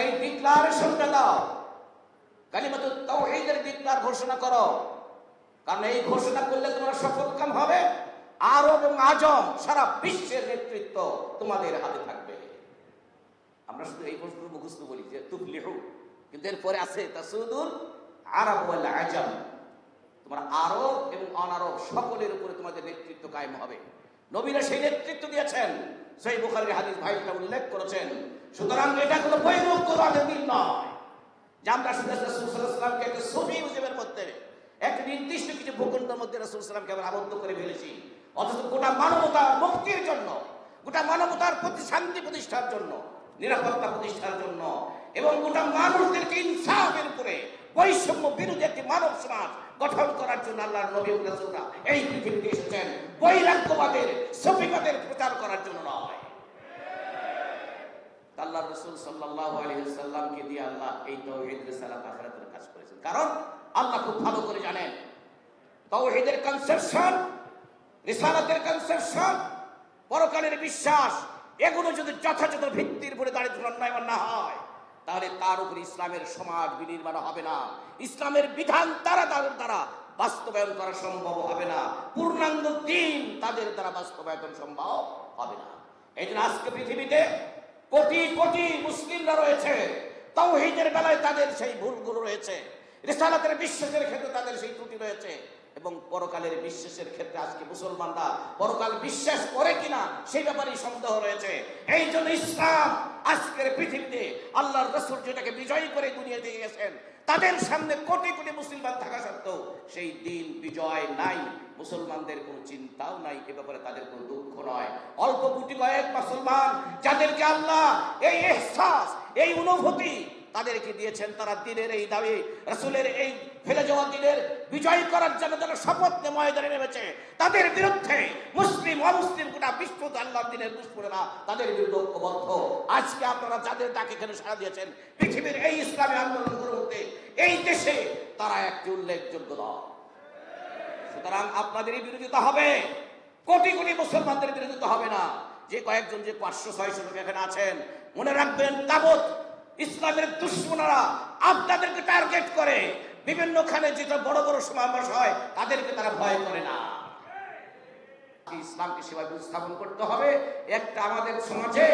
এই ডিক্লারেশনটা দাও, কালিমাতুত তাওহীদের ডিক্লার ঘোষণা করো, কারণ এই ঘোষণা করলে তোমরা সফলকাম হবে। আরব এবং আজম সারা বিশ্বের নেতৃত্ব তোমাদের হাতে থাকবে। আমরা শুধু এই প্রশ্ন মুখস্থ বলি যে তুফলিহু, কিন্তু এরপরে আছে তাসুদুল আরব ওয়াল আজম, তোমরা আরব এবং অনারব সকলের উপরে তোমাদের নেতৃত্ব কায়েম হবে। নবীরা সেই নেতৃত্ব দিয়েছেন, সহিহ বুখারীর হাদিস ভাইটা উল্লেখ করেছেন। সুতরাং এটা কোনো বৈরুপ্যবাদের দিন নয় যে আমরা শুধু রাসূল সাল্লাল্লাহু আলাইহি ওয়াসাল্লামকে একটা সুফি মুজিবের মধ্যে একটা নির্দিষ্ট কিছু ভূখণ্ডের মধ্যে রাসূল সাল্লাল্লাহু আলাইহি ওয়াসাল্লামকে আমরা আবদ্ধ করে ফেলেছি, অথচ গোটা মানবতার মুক্তির জন্য, গোটা মানবতার প্রতি শান্তি প্রতিষ্ঠার জন্য, নিরাপত্তা প্রতিষ্ঠার জন্য এবং গোটা মানুষদেরকে ইনসাফের উপরে বৈষম্য বিরোধী একটি মানব সমাজ গঠন করার জন্য আল্লাহর নবী ও রাসূলরা এই পৃথিবীতে এসেছেন, বৈরাগ্যবাদের সফিবাদের প্রচার করার জন্য নয়। আল্লাহর রাসূল সাল্লাল্লাহু আলাইহি ওয়াসাল্লামকে দিয়ে আল্লাহ এই তাওহীদ রিসালাত আখিরাতের কাজ করেছেন। কারণ আল্লাহ খুব ভালো করে জানেন তাওহীদের কনসেপশন, রিসালাতের কনসেপশন, পরকালের বিশ্বাস, এগুলো যদি যথাযথ ভিত্তির উপরে দাঁড়িয়ে ধর্মায়ন না হয়, তাহলে তার উপরে ইসলামের সমাজ বিনির্মাণ হবে না, ইসলামের বিধান তাদের দ্বারা বাস্তবায়ন করা সম্ভব হবে না, পূর্ণাঙ্গ দ্বীন তাদের দ্বারা বাস্তবায়ন সম্ভব হবে না। এই জন্য আজকে পৃথিবীতে কোটি কোটি মুসলিমরা রয়েছে, তাওহীদের বেলায় তাদের সেই ভুলগুলো রয়েছে, রিসালাতের বিশ্বাসের ক্ষেত্রে তাদের সেই ত্রুটি রয়েছে, এবং পরকালের বিশ্বাসের ক্ষেত্রে আজকে মুসলমানরা পরকাল বিশ্বাস করে কিনা সেই ব্যাপারে সন্দেহ রয়েছে। এই জন্য ইসলাম আজকের পৃথিবীতে আল্লাহর রাসূল যেটাকে বিজয়ী করে দুনিয়া দিয়ে গেছেন, তাদের সামনে কোটি কোটি মুসলমান থাকা সত্ত্বেও সেই দিন বিজয় নাই, মুসলমানদের কোনো চিন্তাও নাই, এ ব্যাপারে তাদের কোনো দুঃখ নয়। অল্প কোটি কয়েক মুসলমান যাদেরকে আল্লাহ এই ইহসাস, এই অনুভূতি তাদেরকে দিয়েছেন, তারা দিনের এই দাবি, রাসূলের এই ফেলে যাওয়া দিনের বিজয় করার জন্য যারা শপথ নিয়ে ময়দানে নেমেছে, তাদের বিরুদ্ধে মুসলিম অমুসলিম গোটা বিশ্ব আল্লাহর দিনের দুশমনেরা তাদের বিরুদ্ধে ঐক্যবদ্ধ। আজকে আপনারা যাদের ডাকে এখানে সাড়া দিয়েছেন, পৃথিবীর এই ইসলামী আন্দোলনগুলোর মধ্যে এই দেশে তারা একটি উল্লেখযোগ্য দল। সুতরাং আপনাদেরই বিরোধিতা হবে, কোটি কোটি মুসলমানদের বিরোধিতা হবে না। যে কয়েকজন যে 500-600 লোক এখানে আছেন, মনে রাখবেন তাগুত ইসলামের দুশমনেরা আপনাদেরকে টার্গেট করে বিভিন্নখানে যেটা বড় বড় সমাবেশ হয় তাদেরকে তারা ভয় করে না। ইসলামকে সেভাবে উপস্থাপন করতে হবে। একটা আমাদের সমাজে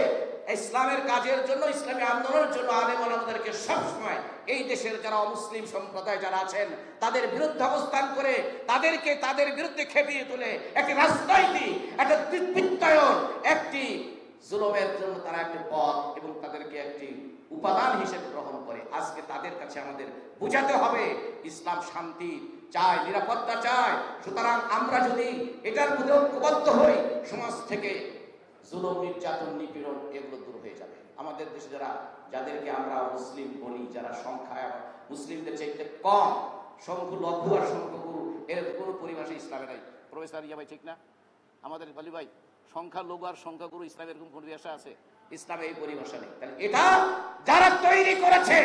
ইসলামের কাজের জন্য, ইসলামী আন্দোলনের জন্য আলেম ওলামাদেরকে সবসময় এই দেশের যারা অমুসলিম সম্প্রদায় যারা আছেন তাদের বিরুদ্ধে অবস্থান করে তাদেরকে তাদের বিরুদ্ধে খেপিয়ে তুলে একটি রাজনৈতিক, একটা বিত্তায়ন, একটি জুলুমের জন্য তারা একটি পথ এবং তাদেরকে একটি উপাদান হিসেবে গ্রহণ করে। আজকে তাদের কাছে আমাদের বোঝাতে হবে ইসলাম শান্তি চায়, নিরাপত্তা চায়। সুতরাং আমরা যদি এটার মধ্যে ঐক্যবদ্ধ হই, সমাজ থেকে জুলুম, নির্যাতন, নিপীড়ন এগুলো দূর হয়ে যাবে। আমাদের দেশে যাদেরকে আমরা মুসলিম বলি, যারা সংখ্যায় মুসলিমদের চাইতে কম, সংখ্যালঘু আর সংখ্যাগুরু, এর কোনো পরিভাষা ইসলামে নাই। প্রফেসর ইয়া ভাই ঠিক না? আমাদের বলি ভাই সংখ্যালঘু আর সংখ্যাগুরু ইসলামের এরকম পরিভাষা আছে? ইসলামে এই পরিভাষা নেই। তাহলে এটা যারা তৈরি করেছে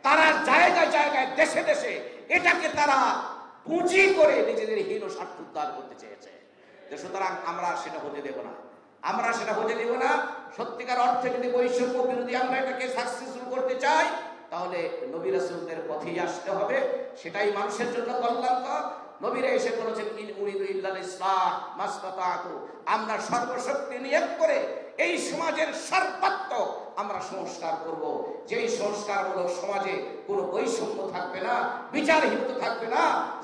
তারা জায়গায় জায়গায় দেশে দেশে এটাকে তারা পুঁজি করে নিজেদের হীন স্বার্থ উদ্ধার করতে চেয়েছে। সুতরাং আমরা সেটা হতে দেব না, আমরা সেটা হতে দেব না। সত্যিকার অর্থে যদি বৈষম্য বিরোধী আমরা এটাকে সাকসেসফুল করতে চাই, তাহলে নবী রাসূলদের পথেই আসতে হবে, সেটাই মানুষের জন্য কল্যাণকর। নবীরা এসে বলেছেন ইন উরিদু ইল্লাল ইসলাহ মাসতাতাতু, আমরা সর্বশক্তি নিয়োগ করে এই সমাজের সর্বাত্মক আমরা সংস্কার করব, যেই সংস্কারমূলক সমাজে কোনো বৈষম্য থাকবে না, বিচারহীনতা থাকবে না,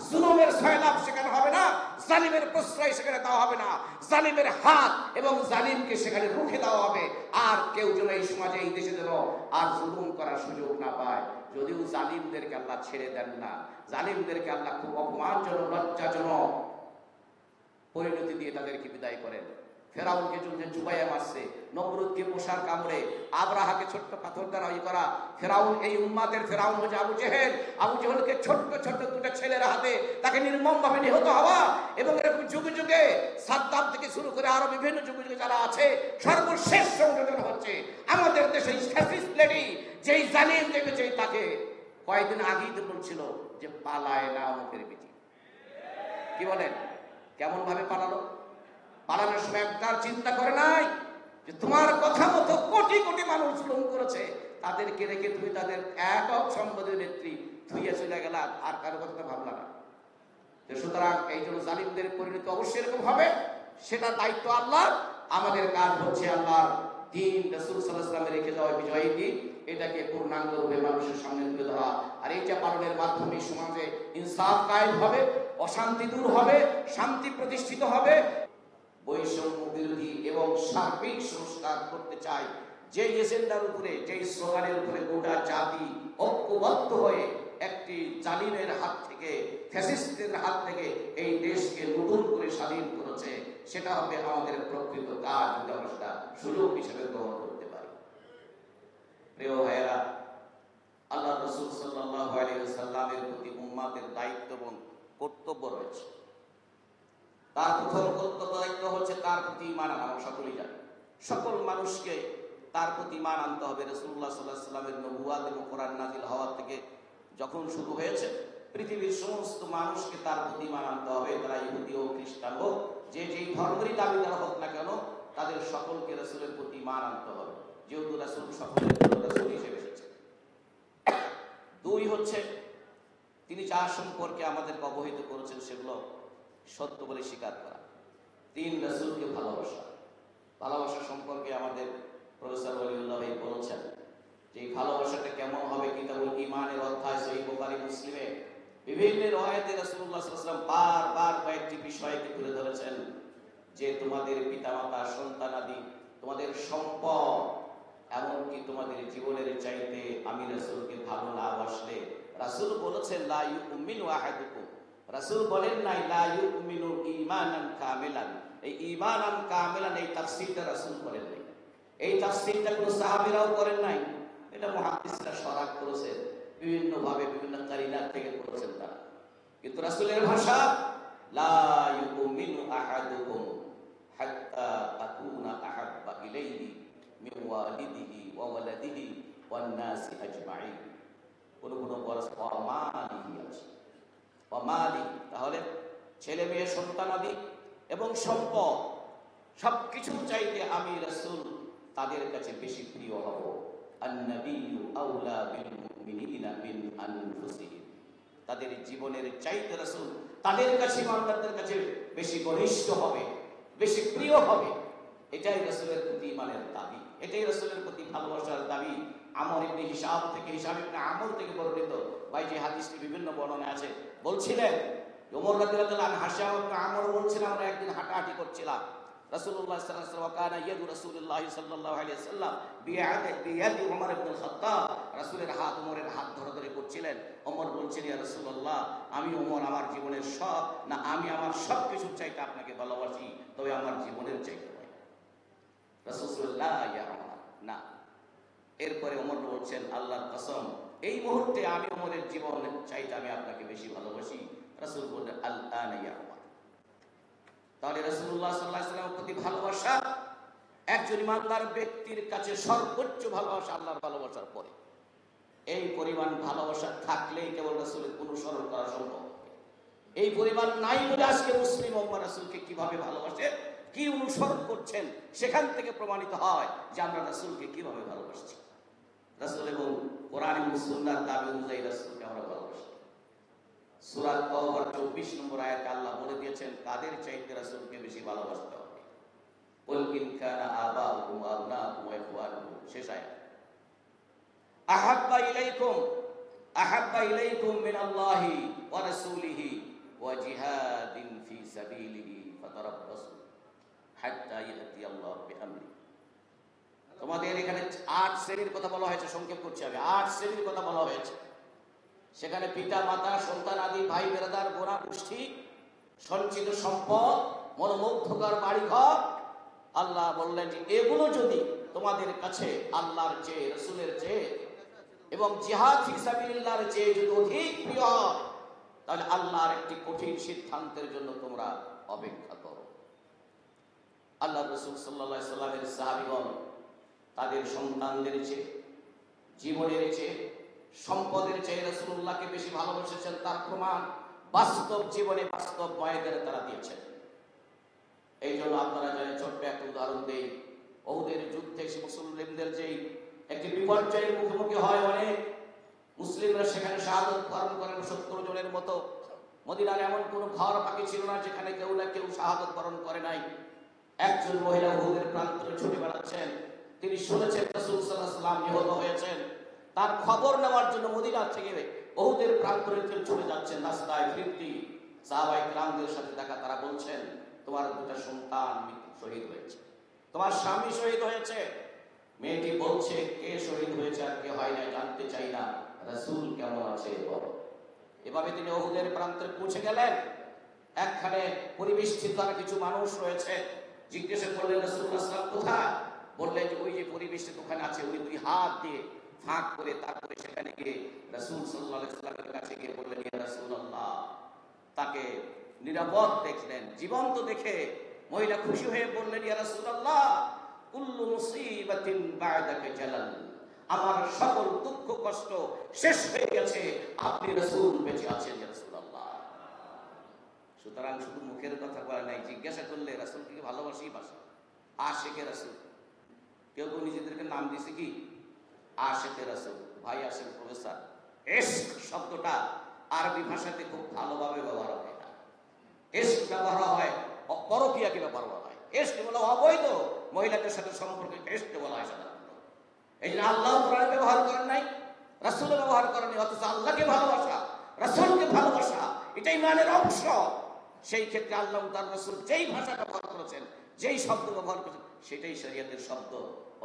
জুলুমের সয়লাভ সেখানে হবে না, জালিমের প্রশ্রয় সেখানে দেওয়া হবে না, জালিমের হাত এবং জালিমকে সেখানে রুখে দেওয়া হবে। আর কেউ যেন এই সমাজে, এই দেশে যেন আর জুলুম করার সুযোগ না পায়। যদিও জালিমদেরকে আল্লাহ ছেড়ে দেন না, জালিমদেরকে আল্লাহ খুব অপমানজনক, লজ্জাজনক পরিণতি দিয়ে তাদেরকে বিদায় করেন। ফেরাউনকে যুদ্ধে চুবাইয়া মারছে, নমরুদকে মশার কামড়ে, আবরাহাকে ছোট্ট পাথর দ্বারা করা। ফেরাউন, এই উম্মাতের ফেরাউন হচ্ছে আবু জেহেল। আবু জেহেলকে ছোট্ট ছোট্ট দুটো ছেলের হাতে তাকে নির্মমভাবে নিহত হওয়া, এবং এরকম যুগে যুগে সাদ্দাম থেকে শুরু করে আরো বিভিন্ন যুগে যুগে যারা আছে, সর্বশেষ সংযোজন হচ্ছে আমাদের দেশে ফ্যাসিস্ট লেডি, যেই জালিম দেখেছে তাকে কয়েকদিন আগেই তো বলছিল যে পালায় না অমুকের বিটি। কি বলেন? কেমন ভাবে পালালো? পালানোর সময় একটার চিন্তা করে নাই যে তোমার কথা মতো কোটি কোটি মানুষ জুলুম করেছে, তাদেরকে রেখে তুমি তাদের একক সম্পদের নেত্রী ধুইয়া চলে গেলা, আর কারো কথা ভাবলা না। সুতরাং এই জন্য জালিমদের পরিণতি অবশ্যই এরকম হবে, সেটা দায়িত্ব আল্লাহ। আমাদের কাজ হচ্ছে আল্লাহর দিন, রাসূল সাল্লাল্লাহু আলাইহি ওয়াসাল্লাম রেখে যাওয়া বিজয়ী দিন, এটাকে পূর্ণাঙ্গ রূপে মানুষের সামনে তুলে ধরা। আর এইটা পালনের মাধ্যমে সমাজে ইনসাফ কায়েম হবে, অশান্তি দূর হবে, শান্তি প্রতিষ্ঠিত হবে। বৈষম্য বিরোধী এবং সার্বিক সংস্কার করতে চাই, যে এজেন্ডার উপরে, যে স্লোগানের উপরে গোটা জাতি ঐক্যবদ্ধ হয়ে একটি জালিমের হাত থেকে, ফ্যাসিস্টদের হাত থেকে এই দেশকে নতুন করে স্বাধীন করেছে, সেটা হবে আমাদের প্রকৃত কাজ, যদি আমরা সেটা সুযোগ হিসেবে গ্রহণ করতে পারি। প্রিয় ভাইয়েরা, আল্লাহ রাসূল সাল্লাল্লাহু আলাইহি ওয়াসাল্লামের প্রতি উম্মতের দায়িত্ব এবং কর্তব্য রয়েছে। তার প্রথম কর্তব্য দায়িত্ব হচ্ছে তার প্রতি ঈমান আনা। আমরা সকলেই জানি, সকল মানুষকে তার প্রতি ঈমান আনতে হবে। রাসূলুল্লাহ সাল্লাল্লাহু আলাইহি ওয়াসাল্লামের নবুয়াত এবং কোরআন নাযিল হওয়া থেকে যখন শুরু হয়েছে, পৃথিবীর সমস্ত মানুষকে তার প্রতি ঈমান আনতে হবে। তারা ইহুদি হোক, খ্রিস্টান হোক, যে যেই ধর্মেরই দাবিদার হোক না কেন, তাদের সকলকে রাসূলের প্রতি ঈমান আনতে হবে, যেহেতু রাসূল সকলের জন্য রাসূল হিসেবে এসেছেন। দুই হচ্ছে, তিনি যার সম্পর্কে আমাদেরকে অবহিত করেছেন সেগুলো সত্য বলে স্বীকার করা। তিন, রাসূলকে ভালোবাসা। ভালোবাসা সম্পর্কে আমাদের প্রফেসর ওয়ালিউল্লাহ ভাই বলেছেন যে এই ভালোবাসাটা কেমন হবে। কিতাবুল ঈমানের অধ্যায় সহিহ বুখারী, মুসলিমে বিভিন্ন riwayate রাসূলুল্লাহ সাল্লাল্লাহু আলাইহি ওয়াসাল্লাম বারবার কয়েকটি বিষয়কে তুলে ধরেছেন, যে তোমাদের পিতামাতা, সন্তানাদি, তোমাদের সম্পদ, এমনকি তোমাদের জীবনের চাইতে আমি রাসূলকে ভালো না বাসলে, রাসূল বলেছেন লা ইউমিনু আহাদুকুম, রাসূল বলেন নাই লা ইউমিনু ঈমানান কামিলান। এই ঈমানান কামিলান এই তাফসীরটা রাসূল করেন নাই, এই তাফসীরটা কোন সাহাবীরাও করেন নাই, এটা মুহাদ্দিসরা শরহ করেছেন, বিভিন্ন ভাবে বিভিন্ন কারিনাত থেকে করেছেন তারা। কিন্তু রাসূলের ভাষা লা ইউমিনু আহাদুকুম হাত্তা আকুনা আহাব্বা ইলাইহি মিন ওয়ালিদিহি ওয়া ওয়ালাদিহি ওয়ান নাসি আজমাইন। কোন কোন বরস ওয়ামালিহি আছে, ওয়ামালি, তাহলে ছেলে মেয়ে, সন্তানাদি এবং সম্পদ, সবকিছু চাইতে আমি রাসূল তাদের কাছে বেশি প্রিয় হব। আন-নাবিয়্যু আওলা বিল মুমিনিনা মিন আনফুসিহিম, তাদের জীবনের চাইতে রাসূল তাদের কাছে, ইমানদারদের কাছে বেশি ঘনিষ্ঠ হবে, বেশি প্রিয় হবে। এটাই রাসূলের প্রতি ঈমানের দাবি, এটাই রাসূলের প্রতি ভালোবাসার দাবি। আমর ইবনে হিশাম থেকে, হিশাম ইবনে আমর থেকে বর্ণিত, ভাই যে হাদিসটি বিভিন্ন বর্ণনা আছে, বলছিলেন ওমর রাদিয়াল্লাহু আনহু, হিশাম ইবনে আমর বলছিলেন, আমরা একদিন হাঁটাহাঁটি করছিলাম, রাসূলুল্লাহ সাল্লাল্লাহু আলাইহি ওয়াসাল্লাম কানা ইয়াদু রাসূলুল্লাহ সাল্লাল্লাহু আলাইহি ওয়াসাল্লাম বিয়াদি ওমর ইবনে খাত্তাব, রাসূলের হাত ওমরের হাত ধরে ধরে করছিলেন। ওমর বলছেন, ইয়া রাসূলুল্লাহ, আমি ওমর আমার জীবনের সব না, আমি আমার সব কিছুর চাইতে আপনাকে ভালোবাসি, তবে আমার জীবনের চাইতে নয়। রাসূলুল্লাহ ইয়া ওমর, না। এরপরে ওমর বলছেন, আল্লাহর কসম, এই মুহূর্তে আমি ওমরের জীবনের চাইতে আমি আপনাকে বেশি ভালোবাসি। রাসূল বললেন, আল-আন ইয়া ওমর। তাহলে রাসূলুল্লাহ সাল্লাল্লাহু আলাইহি ওয়াসাল্লামের প্রতি ভালোবাসা একজন ইমানদার ব্যক্তির কাছে সর্বোচ্চ ভালোবাসা, আল্লাহর ভালোবাসার পরে। এই পরিমাণ ভালোবাসা থাকলেই কেবল রাসূলের অনুসরণ করা সম্ভব। এই পরিমাণ নাই বলে আজকে মুসলিম উম্মাহ রাসূলকে কিভাবে ভালোবাসে, কি অনুসরণ করছেন, সেখান থেকে প্রমাণিত হয় যে আমরা রাসূলকে কিভাবে ভালোবাসছি। রাসূল এবং কোরআন এবং সুন্নাহর দাবি অনুযায়ী রাসূলকে আমরা ভালোবাসি। সূরা তাওবার 24 নম্বর আয়াতে আল্লাহ বলে দিয়েছেন কাদের চাইতে রাসূলকে বেশি ভালোবাসতে হবে। কুল ইন কানা আবাউকুম ওয়া আবনাউকুম ওয়া ইখওয়ানুকুম, শেষ আয়াত। আহাব্বা ইলাইকুম মিনাল্লাহি ওয়া রাসূলিহি ওয়া জিহাদিন ফি সাবিলিহি ফাতারাব্বাসু হাত্তা ইয়াতিয়াল্লাহু বিআমরি। তোমাদের এখানে 8 শ্রেণীর কথা বলা হয়েছে, সংক্ষেপ করছি আমি। 8 শ্রেণীর কথা বলা হয়েছে। সেখানে পিতা মাতা, সন্তান আদি, ভাই বেরাদার, গোরা গোষ্ঠী, সঞ্চিত সম্পদ, মনোমুগ্ধকর বাড়িঘর। আল্লাহ বললেন যে এগুলো যদি তোমাদের কাছে আল্লাহর চেয়ে, রাসূলের চেয়ে এবং জিহাদ ফি সাবিলিল্লাহর চেয়ে যদি অধিক প্রিয় হয়, তাহলে আল্লাহর একটি কঠিন সিদ্ধান্তের জন্য তোমরা অপেক্ষা করো। আল্লাহ রাসূল সাল্লাল্লাহু আলাইহি সাল্লামের সাহাবীগণ তাদের সন্তানদের চেয়ে, জীবনের চেয়ে, সম্পদের চেয়ে রাসূলুল্লাহকে বেশি ভালোবেসেছেন। তার প্রমাণ বাস্তব জীবনে, বাস্তব ময়দানে তারা দিয়েছেন। এই জন্য আপনারা জানেন, ছোট্ট একটা উদাহরণ দেই। ওহুদের যুদ্ধে সে মুসলিমদের যেই একটি বিপর্যয়ের মুখোমুখি হয়, অনেক মুসলিমরা সেখানে শাহাদত বরণ করেন 70 জনের মতো। মদিনার এমন কোন ঘর বাকি ছিল না যেখানে কেউ না কেউ শাহাদত বরণ করে নাই। একজন মহিলা উহুদের প্রান্তরে ছুটে বেড়াচ্ছেন, তিনি শুনেছেন রাসূল সাল্লাল্লাহু আলাইহি ওয়াসাল্লাম নিহত হয়েছেন। তার খবর নেওয়ার জন্য মদিনা থেকে উহুদের প্রান্তরে ছুটে যাচ্ছেন। রাস্তায় ফিরতি সাহাবায়ে কেরামদের সাথে দেখা, তারা বলছেন তোমার দুটো সন্তান শহীদ হয়েছে, তোমার স্বামী শহীদ হয়েছে। মেয়েটি বলছে কে শহীদ হয়েছে আর কে হয় না জানতে চাই না, রাসূল কেমন আছে বলো। এভাবে তিনি উহুদের প্রান্তরে পৌঁছে গেলেন। একখানে পরিবেষ্টিত কিছু মানুষ রয়েছে, জিজ্ঞাসা করলেন রাসূলুল্লাহ সাল্লাল্লাহু আলাইহি ওয়াসাল্লাম কোথায়? বললেন যে ওই যে পরিবেষ্টিত ওখানে আছে। উনি 2 হাত দিয়ে ফাঁক করে তারপরে সেখানে গিয়ে রাসূল সাল্লাল্লাহু আলাইহি ওয়াসাল্লামের কাছে গিয়ে বললেন ইয়া রাসূলুল্লাহ। তাকে নিরাপদ দেখলেন, জীবন্ত দেখে মহিলা খুশি হয়ে বললেন ইয়া রাসূলুল্লাহ কুল্লু মুসিবাতিন বা'দাকা জালাল, আমার সকল দুঃখ কষ্ট শেষ হয়ে গেছে, আপনি রাসূল বেঁচে আছেন ইয়া রাসূলুল্লাহ। সুতরাং শুধু মুখের কথা বলা নাই, জিজ্ঞাসা করলে রাসূলকে ভালোবাসি বাসা, আশিকে রাসূল। কেউ কেউ নিজেদেরকে নাম দিয়েছে কি আশিকে রাসূল। ভাই আসেন প্রফেসর, ইশক শব্দটা আরবি ভাষাতে খুব ভালোভাবে ব্যবহার হয় না। ইশক ব্যবহার হয় পরকীয়াকে ব্যবহার হয়। ইশক বলা অবৈধ মহিলাদের সাথে সম্পর্ক, ইশক বলা হয় সাধারণত। এই জন্য আল্লাহ কোরআনে ব্যবহার করেন নাই, রাসূল ব্যবহার করেন নাই, অথচ আল্লাহকে ভালোবাসা, রাসূলকে ভালোবাসা এটাই ইমানের অংশ। সেই ক্ষেত্রে আল্লাহ তার রাসূল যেই ভাষা ব্যবহার করেছেন, যেই শব্দ ব্যবহার করেছেন, সেটাই শরীয়তের শব্দ।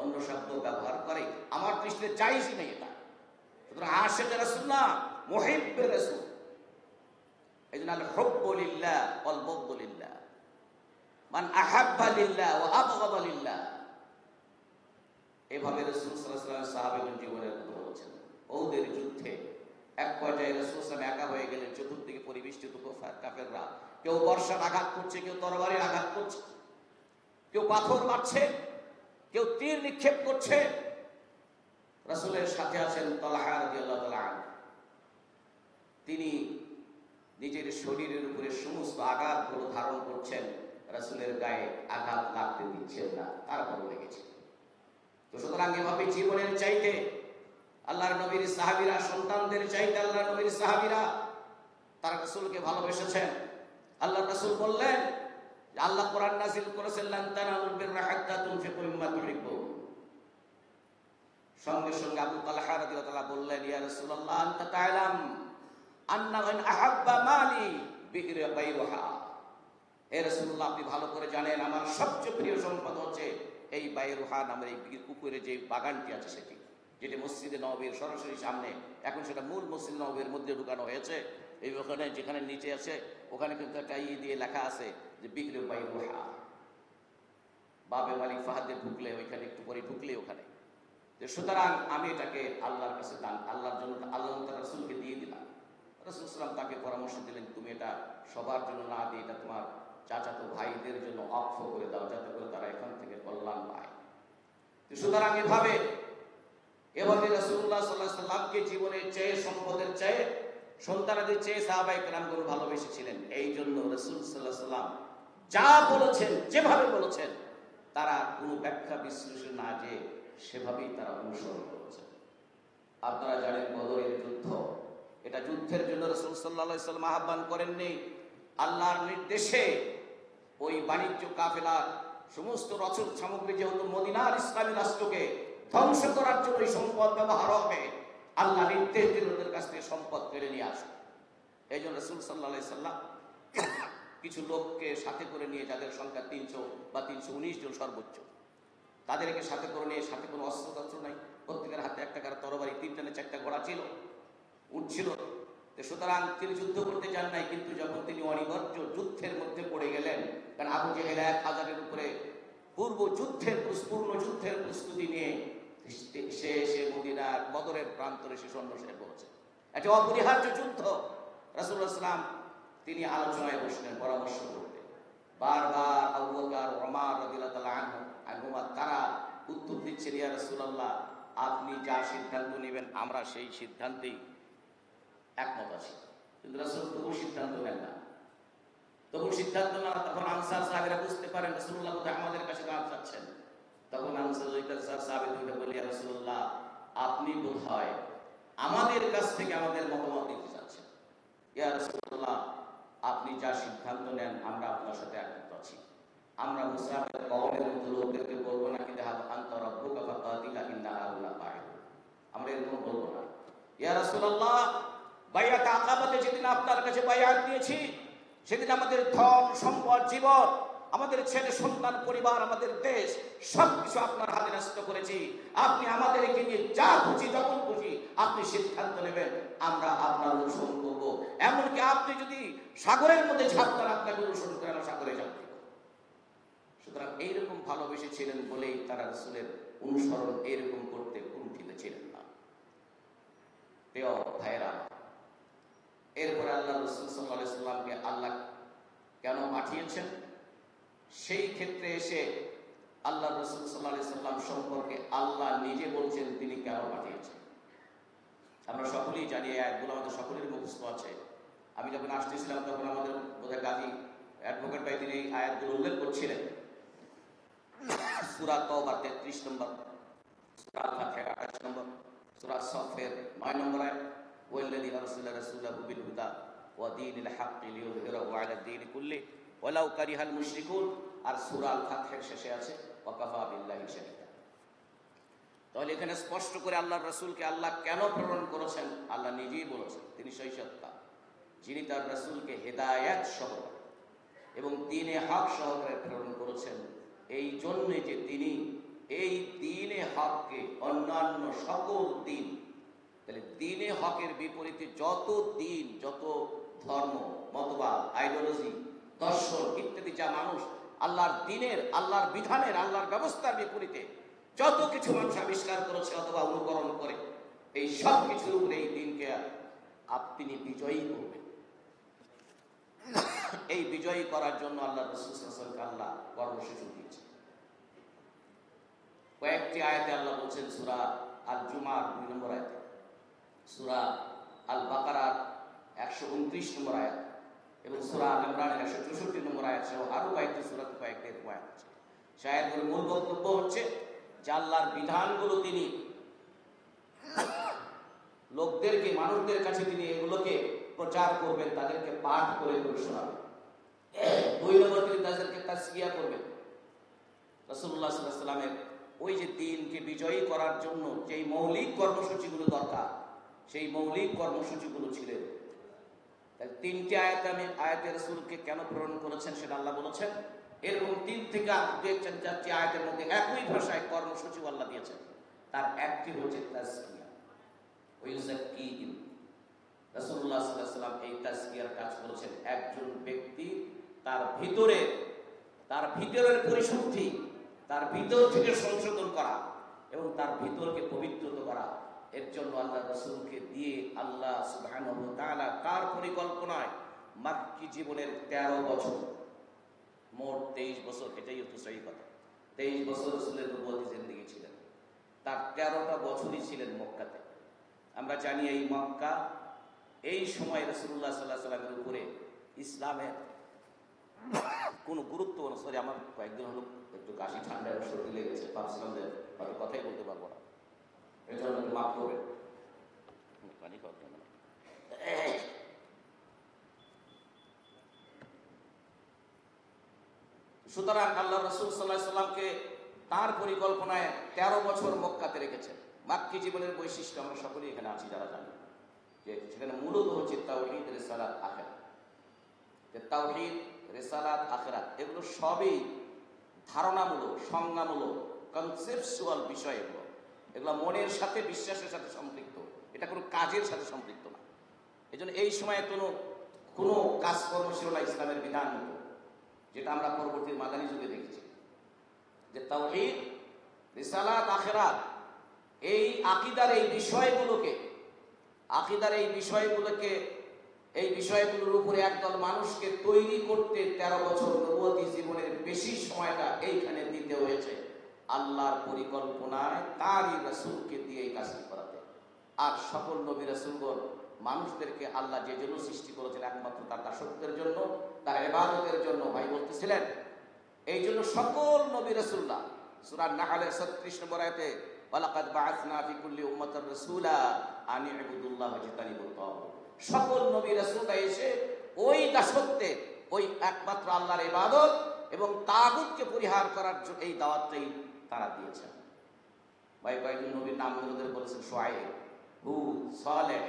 অন্য শব্দ ব্যবহার করে আমার দৃষ্টিতে জায়েজই নেই এটা। সুতরাং আশিকে রাসূল না, মুহিব্বে রাসূল। এই জন্য আল হুব্বু লিল্লাহ ওয়াল বুগদু লিল্লাহ, মান আহাব্বা লিল্লাহ ওয়া আবগাদা লিল্লাহ। এভাবে রাসূল সাল্লাল্লাহু আলাইহি ওয়াসাল্লাম সাহাবীদের জীবনের কথা বলেছেন। ওহুদের যুদ্ধে এক পর্যায়ে রাসূল সাল্লাল্লাহু আলাইহি ওয়াসাল্লাম একা হয়ে গেলেন। চতুর্দিকে পরিবেষ্টিত কাফেররা, কেউ বর্ষার আঘাত করছে, কেউ তরবারির আঘাত করছে, কেউ পাথর মারছে, কেউ তীর নিক্ষেপ করছে। রাসূলের সাথে আছেন তালহা রাদিয়াল্লাহু তাআলা আনহু। তিনি নিজের শরীরের উপরে সমস্ত আঘাতগুলো ধারণ করছেন, রাসূলের গায়ে আঘাত লাগতে দিচ্ছেন না, তারপরও লেগেছে। তো সুতরাং এভাবে জীবনের চাইতে আল্লাহর নবীর সাহাবীরা, সন্তানদের চাইতে আল্লাহর নবীর সাহাবীরা তারা রাসূলকে ভালোবেসেছেন। আল্লাহ রাসূল বললেন, আল্লাহ কোরআন নাযিল করেছেন লান তানালুল বিররা হাত্তা তুনফিকু মিম্মা তুহিব্বুন। সঙ্গে সঙ্গে আবু তালহা রাদিয়াল্লাহু তাআলা বললেন ইয়া রাসূলুল্লাহ আনতা তা'লাম আন্না মান আহাব্বা মালি বাইরুহা। হে রাসূলুল্লাহ, আপনি ভালো করে জানেন আমার সবচেয়ে প্রিয় সম্পদ হচ্ছে এই বাইরুহা নামের এই পুকুরে যে বাগানটি আছে সেটি, যেটি মসজিদে নববীর সরাসরি সামনে। এখন সেটা মূল মসজিদ নববীর মধ্যে ঢুকানো হয়েছে। এই ওখানে যেখানে নিচে আছে ওখানে কিন্তু একটা দিয়ে লেখা আছে যে বিক্রি বাইরুহা। বাবে মালিক ফাহাদে ঢুকলে ওইখানে একটু পরে ঢুকলে ওখানে। সুতরাং আমি এটাকে আল্লাহর কাছে দান, আল্লাহর জন্য আল্লাহ তাআলা রাসূলকে দিয়ে দিলাম। রাসূল সাল্লাল্লাহু আলাইহি ওয়াসাল্লাম তাকে পরামর্শ দিলেন তুমি এটা সবার জন্য না দিয়ে এটা তোমার চাচাতো ভাইদের জন্য অক্ষ করে দাও, যাতে করে তারা এখান থেকে কল্যাণ পায়। সুতরাং এভাবে রাসূলুল্লাহ সাল্লাল্লাহু আলাইহি ওয়াসাল্লামকে জীবনের চেয়ে, সম্পদের চেয়ে, সন্তানাদের চেয়ে সাহাবায়ে কেরামগণ ভালোবেসেছিলেন। এই জন্য রাসূল সাল্লাল্লাহু আলাইহি ওয়াসাল্লাম যা বলেছেন, যেভাবে বলেছেন, তারা কোনো ব্যাখ্যা বিশ্লেষণ না যে সেভাবেই তারা অনুসরণ করেছেন। আপনারা জানেন বদরের যুদ্ধ, এটা যুদ্ধের জন্য রাসূল সাল্লাল্লাহু আলাইহি ওয়াসাল্লাম আহ্বান করেননি। আল্লাহর নির্দেশে ওই বাণিজ্য কাফেলা সমস্ত রসদ সামগ্রী, যেহেতু মদিনার ইসলামী রাষ্ট্রকে ধ্বংস করার জন্য এই সম্পদ ব্যবহার হবে, আল্লাহ নির্দেশ দিলেন ওদের কাছ থেকে সম্পদ কেড়ে নিয়ে আসে। এই জন্য রাসূল সাল্লাল্লাহু আলাইহি ওয়াসাল্লাম কিছু লোককে সাথে করে নিয়ে, যাদের সংখ্যা 300 বা 319 জন সর্বোচ্চ, তাদেরকে সাথে করে নিয়ে, সাথে কোনো অস্ত্র নাই, প্রত্যেকের হাতে একটা করে তরবারি, 3টা না 4টা ঘোড়া ছিল, উঠছিল। সুতরাং তিনি যুদ্ধ করতে যান নাই, কিন্তু যখন তিনি অনিবার্য যুদ্ধের মধ্যে পড়ে গেলেন, কারণ আবু জেহেল 1000-এর উপরে পূর্ণ যুদ্ধের প্রস্তুতি নিয়ে সে মদিনার বদরের প্রান্তরে সে সন্ন্যাসে পৌঁছে। একটা অপরিহার্য যুদ্ধ। রাসূলুল্লাহ সাল্লাল্লাহু আলাইহি ওয়াসাল্লাম তিনি আলোচনায় বসলেন, পরামর্শ করতেন। বারবার আবু বকর, ওমর রাদিয়াল্লাহু তাআলা আনহুমা তারা উত্তর দিচ্ছেন ইয়া রাসূলুল্লাহ, আপনি যা সিদ্ধান্ত নেবেন আমরা সেই সিদ্ধান্তেই একমত আছি। কিন্তু রাসূল তবু সিদ্ধান্ত নেন না। তখন আনসার সাহাবীরা বুঝতে পারেন রাসূলুল্লাহ আমাদের কাছে দাঁড় চাচ্ছেন। তখন সাহাবী বলি, ইয়া রাসূলুল্লাহ, আপনি বোধহয় আমাদের কাছ থেকে আমাদের মতামত দিতে চাচ্ছেন। ইয়া রাসূলুল্লাহ, আপনি যা সিদ্ধান্ত নেন আমরা আপনার সাথে একমত আছি। আমরা মুসাফির কওমের মতো লোকদেরকে বলবো না কি যাহাব আনতা রাব্বুকা ফাকাতিলা ইন্না হাউলা কাঈদুন, আমরা এরকম বলবো না। ইয়া রাসূলুল্লাহ, বাইয়াত আকাবাতে যেদিন আপনার কাছে বায়াত দিয়েছি, সেদিন আমাদের ধন সম্পদ, জীবন, আমাদের ছেলে সন্তান, পরিবার, আমাদের দেশ সবকিছু আপনার হাতে ন্যস্ত করেছি। আপনি আমাদেরকে নিয়ে যা খুশি যখন খুশি আপনি সিদ্ধান্ত নেবেন, আমরা আপনার অনুসরণ করবো। এমনকি আপনি যদি সাগরের মধ্যে ঝাঁপতান, আপনাকে অনুসরণ করে আমরা সাগরে যাব। সুতরাং এইরকম ভালোবেসেছিলেন বলেই তারা রাসূলের অনুসরণ এইরকম করতে কুণ্ঠিত ছিলেন না। প্রিয় ভাইরা, এরপরে আল্লাহ রাসূল সাল্লাল্লাহু আলাইহি সাল্লামকে আল্লাহ কেন পাঠিয়েছেন, সেই ক্ষেত্রে এসে আল্লাহ রাসূল সাল্লাল্লাহু আলাইহি সাল্লাম সম্পর্কে আল্লাহ নিজে বলছেন তিনি কেন পাঠিয়েছেন। আমরা সকলেই জানি, আয়াতগুলো আমাদের সকলের মুখস্থ আছে। আমি যখন আসতেছিলাম তখন আমাদের বোধহয় গাজী অ্যাডভোকেট ভাই তিনি এই আয়াতগুলো উল্লেখ করছিলেন। সূরা তাওবা 33 নম্বর, সূরা আল-ফাতিহা 28 নম্বর, সূরা সাফের 9 নম্বর আয়াত, ওয়াল্লাযী আরসালা রাসূলাহু বিল হুদা ওয়া দীনিল হাক্কি লিইয়ুযহিরাহু আলা দ্বীনি কুল্লিহি ওয়ালাউ কারিহাল মুশরিকুন। আর সূরা আল-ফাতিহার শেষে আছে ওয়া কাফা বিল্লাহি শাহীদা। তাহলে এখানে স্পষ্ট করে আল্লাহর রাসূলকে আল্লাহ কেন প্রেরণ করেছেন আল্লাহ নিজেই বলেছেন। তিনি সেই সত্তা যিনি তার রাসূলকে হেদায়েত সহ এবং দ্বীনে হক সহকারে প্রেরণ করেছেন, এই জন্যে যে তিনি এই দ্বীনে হককে অন্যান্য সকল দ্বীন, তাহলে দ্বীনে হকের বিপরীতে যত দ্বীন, যত ধর্ম, মতবাদ, আইডিওলজি, দর্শন ইত্যাদি যা মানুষ আল্লাহর দ্বীনের, আল্লাহর বিধানের, আল্লাহর ব্যবস্থার বিপরীতে যত কিছু মানুষ আবিষ্কার করেছে অথবা অনুকরণ করে, এই সব কিছুর উপরে এই দ্বীনকে তিনি বিজয়ী করবেন। এই বিজয়ী করার জন্য আল্লাহ রাসূল সাল্লাল্লাহু আলাইহি ওয়াসাল্লামকে আল্লাহ কর্মসূচি দিয়েছেন। কয়েকটি আয়াতে আল্লাহ বলছেন, সূরা আল-জুমার 2 নম্বর আয়াতে, সূরা আল-বাকারার 129 নম্বর আয়াত এবং সূরা আল-ইমরানের 164 নম্বর আয়াত সহ আরো কয়েকটি সূরাতে কয়েকটি আয়াত আছে। সেই আয়াতগুলোর মূল বক্তব্য হচ্ছে যে আল্লাহর বিধানগুলো তিনি লোকদেরকে, মানুষদের কাছে তিনি এগুলোকে প্রচার করবেন, তাদেরকে পাঠ করে করে শোনাবেন। 2 নম্বর তিনি তাদেরকে তাসকিয়া করবেন। রাসূলুল্লাহ সাল্লাল্লাহু আলাইহি ওয়াসাল্লামের ওই যে দ্বীনকে বিজয়ী করার জন্য যেই মৌলিক কর্মসূচিগুলো দরকার, সেই মৌলিক কর্মসূচিগুলো ছিলেন। তাহলে 3টি আয়াতে রাসূলকে কেন প্রেরণ করেছেন সেটা আল্লাহ বলেছেন। এরকম 3 থেকে 4টি আয়াতের মধ্যে একই ভাষায় কর্মসূচি আল্লাহ দিয়েছেন। তার একটি হচ্ছে তাসকিয়া, ওয়াইউযাক্কিহিম। রাসূলুল্লাহ সাল্লাল্লাহু আলাইহি ওয়াসাল্লাম এই তাসকিয়ার কাজ করেছেন। একজন ব্যক্তি তার ভিতরের পরিশুদ্ধি, তার ভিতর থেকে সংশোধন করা এবং তার ভিতরকে পবিত্রত করা, এর জন্য আল্লাহ রাসূলকে দিয়ে আল্লাহ সুবহানাহু ওয়া তাআলা তার পরিকল্পনায় মক্কি জীবনের 13 বছর, মোট 23 বছর, এটাই হচ্ছে সহি কথা। 23 বছর রাসূলের নবুয়তি জিন্দেগি ছিলেন। তার 13টা বছরই ছিলেন মক্কাতে। আমরা জানি এই মক্কা, এই সময় রাসূলুল্লাহ সাল্লাল্লাহু আলাইহি ওয়াসাল্লামের উপরে ইসলামের কোনো গুরুত্ব, সরি আমার কয়েকদিন হলো একটু কাশি, ঠান্ডা, সর্দি লেগেছে, ভাবছিলাম যে হয়তো কথাই বলতে পারবো না, এই জন্য একটু মাফ করবেন। পানি খাওয়া যাবে না। সুতরাং আল্লাহ রাসূল সাল্লাল্লাহু আলাইহি ওয়াসাল্লামকে তার পরিকল্পনায় 13 বছর মক্কাতে রেখেছেন। মক্কি জীবনের বৈশিষ্ট্য আমরা সকলেই এখানে আছি যারা জানি, যে সেখানে মূলত হচ্ছে তাওহীদ, রিসালাত, আখিরাত। যে তাওহীদ, রিসালাত, আখিরাত এগুলো সবই ধারণামূলক, সংজ্ঞামূলক, কনসেপচুয়াল বিষয়। এগুলো মনের সাথে, বিশ্বাসের সাথে সম্পৃক্ত, এটা কোনো কাজের সাথে সম্পৃক্ত না। এই জন্য এই সময়ে কোনো কাজকর্ম ছিল না ইসলামের বিধান মতো, যেটা আমরা পরবর্তী মাদানী যুগে দেখেছি। যে তাওহীদ, রিসালাত, আখিরাত, এই আকীদার এই বিষয়গুলোর উপরে একদল মানুষকে তৈরি করতে 13 বছর নবুয়তি জীবনের বেশি সময়টা এইখানে দিতে হয়েছে আল্লাহর পরিকল্পনায় তারই রাসূলকে দিয়ে এই কাজটি করাতে। আর সকল নবী রাসূলগণ মানুষদেরকে আল্লাহ যে জন্য সৃষ্টি করেছেন একমাত্র তার দাসত্বের জন্য, তার ইবাদতের জন্য, ভাই বলতেছিলেন। এই জন্য সকল নবী রাসূলরা সূরা নাহলের 36 নম্বর আয়াতে ওয়ালাকাদ বাআসনা ফি কুল্লি উম্মাতির রাসূলা আন ইবুদুল্লাহ ওয়াজতানিবুত তাগুত। সকল নবী রাসূলরা এসে ওই দাসত্বে, ওই একমাত্র আল্লাহর ইবাদত এবং তাগুতকে পরিহার করার জন্য এই দাওয়াতটাই তারা দিয়েছেন। ভাই কয়েকজন নবীর নাম আমাদের বলেছেন শুআয়ব, হুদ, সালেহ,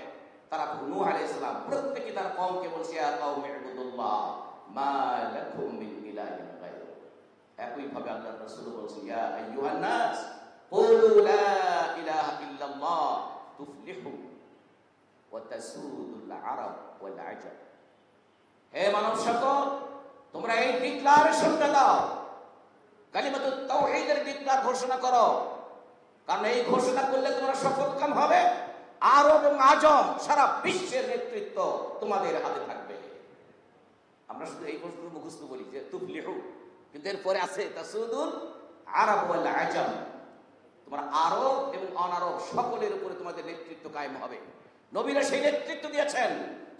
তারা নূহ আলাইহিস সালাম, প্রত্যেকে তার কওমকে বলছে ইয়া কওমি ইবুদুল্লাহ মা লাকুম মিন ইলাহিন গায়রু। একই ভাবে আল্লাহর রাসূল বলছেন ইয়া আইয়ুহান নাস কুলু লা ইলাহা ইল্লাল্লাহ তুফলিহু ওয়া তাসুদুল আরব ওয়াল আজম। হে মানব সকল, তোমরা এই ডিক্লারেশনটা দাও, কালিমাতুত তাওহীদের ডিক্লার ঘোষণা করো, কারণ এই ঘোষণা করলে তোমরা সফলকাম হবে। আরব এবং আজম সারা বিশ্বের নেতৃত্ব তোমাদের হাতে থাকবে। আমরা শুধু এই প্রশ্ন মুখস্থ বলি যে তুফলিহু, কিন্তু এরপরে আছে তাসুদুল আরব ওয়াল আজম, তোমরা আরব এবং অনারব সকলের উপরে তোমাদের নেতৃত্ব কায়েম হবে। নবীরা সেই নেতৃত্ব দিয়েছেন,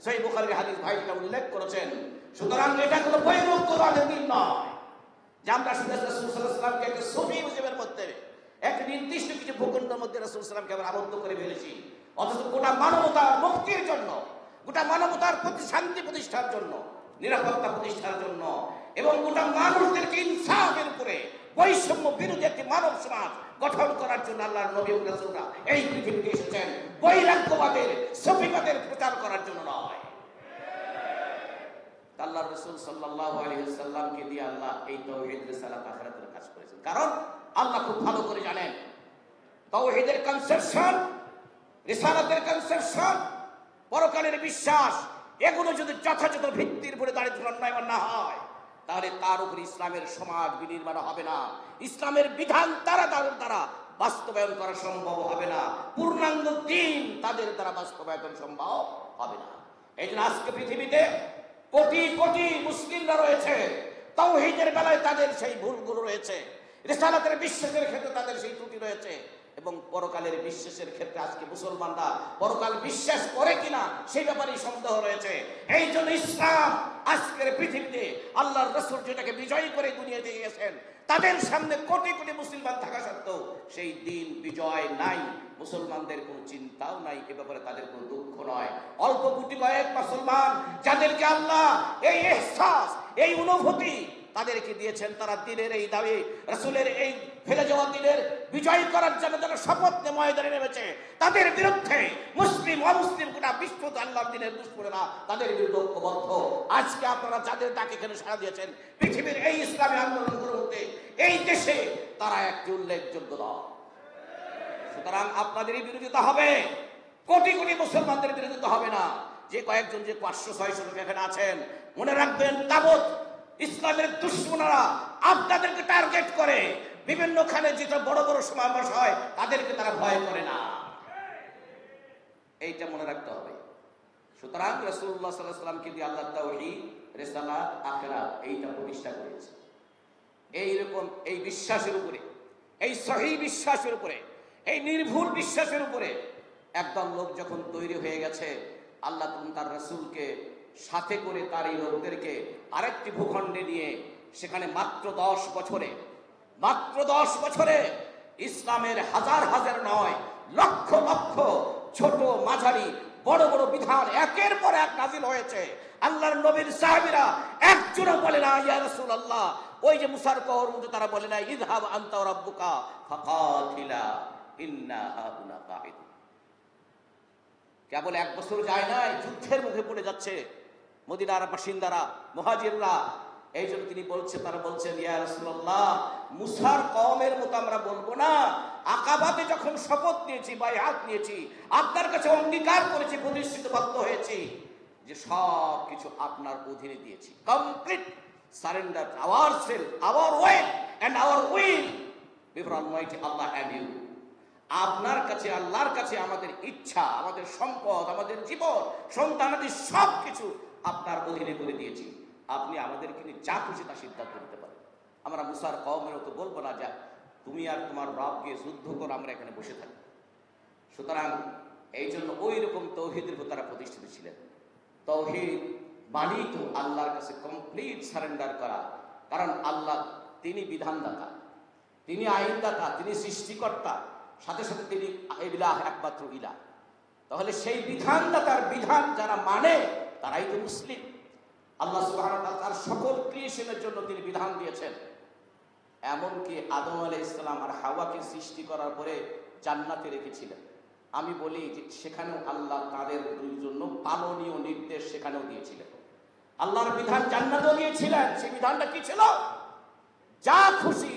সহিহ বুখারীর হাদিস ভাইটা উল্লেখ করেছেন। সুতরাং এটা কোনো বৈমুখবাদের দিন নয় যে আমরা শুধু রাসূল সাল্লাল্লাহু আলাইহি ওয়াসাল্লামকে একটা সুফি মুজিবের মধ্যে, এক নির্দিষ্ট কিছু ভূখণ্ডের মধ্যে রাসূল সাল্লাল্লাহু আলাইহি ওয়াসাল্লামকে আমরা আবদ্ধ করে ফেলেছি, অথচ গোটা মানবতার মুক্তির জন্য, গোটা মানবতার প্রতি শান্তি প্রতিষ্ঠার জন্য, নিরাপত্তা প্রতিষ্ঠার জন্য এবং গোটা মানুষদেরকে ইনসাফের উপরে বৈষম্য বিরোধী একটি মানব সমাজ গঠন করার জন্য আল্লাহর নবী এবং রাসূলরা এই পৃথিবীতে এসেছেন, বৈরাগ্যবাদের, সফিবাদের প্রচার করার জন্য নয়। আল্লাহর রাসূল সাল্লাল্লাহু আলাইহি ওয়াসাল্লামকে দিয়ে আল্লাহ এই তাওহীদ, রিসালাত, আখিরাতের কাজ করেছেন। কারণ আল্লাহ খুব ভালো করে জানেন তাওহীদের কনসেপশন, রিসালাতের কনসেপশন, পরকালের বিশ্বাস, এগুলো যদি যথাযথ ভিত্তির উপরে দাঁড়িয়ে ধর্মায়মান না হয়, তাহলে তার উপর ইসলামের সমাজ বিনির্মাণ হবে না, ইসলামের বিধান তারা তাদের দ্বারা বাস্তবায়ন করা সম্ভব হবে না, পূর্ণাঙ্গ দিন তাদের দ্বারা বাস্তবায়ন সম্ভব হবে না। এই জন্য আজকে পৃথিবীতে কোটি কোটি মুসলিমরা রয়েছে, তাওহীদের বেলায় তাদের সেই ভুলগুলো রয়েছে, রিসালাতের বিশ্বাসের ক্ষেত্রে তাদের সেই ত্রুটি রয়েছে, এবং পরকালের বিশ্বাসের ক্ষেত্রে আজকে মুসলমানরা পরকাল বিশ্বাস করে কিনা সেই ব্যাপারে সন্দেহ রয়েছে। এই জন্য ইসলাম আজকের পৃথিবীতে আল্লাহর রাসূল যেটাকে বিজয়ী করে দুনিয়াতে গিয়েছেন, তাদের সামনে কোটি কোটি মুসলমান থাকা সত্ত্বেও সেই দিন বিজয় নাই, মুসলমানদের কোনো চিন্তাও নাই, এ ব্যাপারে তাদের কোনো দুঃখ নয়। অল্প কোটি কয়েক মুসলমান যাদেরকে আল্লাহ এই ইহসাস, এই অনুভূতি তাদেরকে দিয়েছেন, তারা দিনের এই দাবি, রাসূলের এই ফেলে যাওয়া দিনের বিজয় করার জন্য যারা শপথ নিয়ে ময়দানে নেমেছে, তাদের বিরুদ্ধে মুসলিম অমুসলিম গোটা বিশ্ব আল্লাহর দিনের দুশমনেরা তাদের বিরুদ্ধে ঐক্যবদ্ধ। আজকে আপনারা যাদের ডাকে এখানে সাড়া দিয়েছেন, পৃথিবীর এই ইসলামী আন্দোলনগুলোর মধ্যে এই দেশে তারা একটি উল্লেখযোগ্য দল। সুতরাং আপনাদেরই বিরোধিতা হবে, কোটি কোটি মুসলমানদের বিরোধিতা হবে না। যে কয়েকজন, যে 500-600 লোক এখানে আছেন, মনে রাখবেন তাগুত ইসলামের দুশমনেরা আপনাদেরকে টার্গেট করে, বিভিন্নখানে যেটা বড় বড় সমাবেশ হয় তাদেরকে তারা ভয় করে না, এইটা মনে রাখতে হবে। সুতরাং রাসূলুল্লাহ সাল্লাল্লাহু আলাইহি ওয়াসাল্লামকে দিয়ে আল্লাহ তাওহীদ, রিসালাত, আখিরাত এইটা প্রতিষ্ঠা করেছে। এইরকম এই বিশ্বাসের উপরে, এই সহিহ বিশ্বাসের উপরে, এই নির্ভুল বিশ্বাসের উপরে একদম লোক যখন তৈরি হয়ে গেছে, আল্লাহ তখন তার রাসূলকে সাথে করে তার এই লোকদেরকে আরেকটি ভূখণ্ডে নিয়ে সেখানে মাত্র 10 বছরে ইসলামের হাজার হাজার নয়, লক্ষ লক্ষ ছোট মাঝারি বড় বড় বিধান একের পর এক নাজিল হয়েছে। আল্লাহর নবীর সাহাবীরা একজনও বলে না ইয়া রাসূলুল্লাহ, ওই যে মুসার কওম মধ্যে তারা বলে না ইযহাব আনতা ওয়া রাব্বুকা ফাকাতিলা ইন্না হাউনা কাঈদুন। কেবল 1 বছর যায় নাই, যুদ্ধের মুখে পড়ে যাচ্ছে মদিনার বাসিন্দারা, মুহাজিররা। এই জন্য তিনি বলছেন, তারা বলছেন ইয়া রাসূলুল্লাহ, মুসার কওমের মতো আমরা বলবো না, আকাবাতে যখন শপথ নিয়েছি, বাইআত নিয়েছি, আপনার কাছে অঙ্গীকার করেছি, প্রতিশ্রুতিবদ্ধ হয়েছি যে সব কিছু আপনার অধীনে দিয়েছি, complete surrender our self, our way and our will before almighty আল্লাহ এন্ড ইউ। আপনার কাছে, আল্লাহর কাছে আমাদের ইচ্ছা, আমাদের সম্পদ, আমাদের জীবন, সন্তানাদি সব কিছু আপনার অধীনে করে দিয়েছি, আপনি আমাদেরকে নিয়ে যা খুশি তা সিদ্ধান্ত নিতে পারেন। আমরা মুসার কওমের মতো বলবো না যা তুমি আর তোমার রব গিয়ে যুদ্ধ করো, আমরা এখানে বসে থাকি। সুতরাং এই জন্য ওই রকম তৌহিদের উপর তারা প্রতিষ্ঠিত ছিলেন। তৌহিদ মানেই তো আল্লাহর কাছে কমপ্লিট সারেন্ডার করা, কারণ আল্লাহ তিনি বিধানদাতা, তিনি আইনদাতা, তিনি সৃষ্টিকর্তা, সাথে সাথে তিনি ইলাহ, একমাত্র ইলাহ। তাহলে সেই বিধানদাতার বিধান যারা মানে তারাই তো মুসলিম। আল্লাহ সুবহানাহু ওয়া তাআলা তার সকল ক্রিয়েশনের জন্য তিনি বিধান দিয়েছেন। এমনকি আদম আলাইহিস সালাম আর হাওয়াকে সৃষ্টি করার পরে জান্নাতে রেখেছিলেন। আমি বলি যে সেখানেও আল্লাহ তাদের দুই জন্য পালনীয় নির্দেশ সেখানেও দিয়েছিলেন। আল্লাহর বিধান জান্নাতেও দিয়েছিলেন। সেই বিধানটা কি ছিল? যা খুশি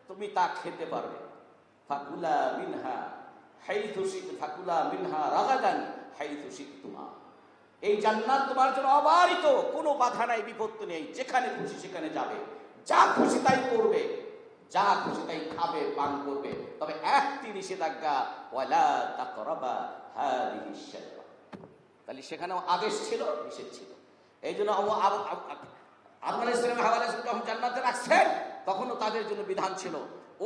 তুমি তা খেতে পারবে। ফাকুলা মিনহা হাইথু শি'তুমা, ফাকুলা মিনহা রাগাদান হাইথু শি'তুমা। এই জান্নাত তোমার জন্য অবারিত, কোনো বাধা নাই, বিপত্তি নেই। যেখানে খুশি সেখানে যাবে, যা খুশি তাই করবে, যা খুশি তাই খাবে, পান করবে। তবে একটি নিষেধাজ্ঞা, ওয়ালা তাকরাবা হাযিহিশ শাজরা। তাহলে সেখানেও আদেশ ছিল, নিষেধ ছিল। এই জন্য আদম আলাইহিস সালাম হাওয়া আলাইহিস সালাম যখন জান্নাতে রাখছেন তখনও তাদের জন্য বিধান ছিল।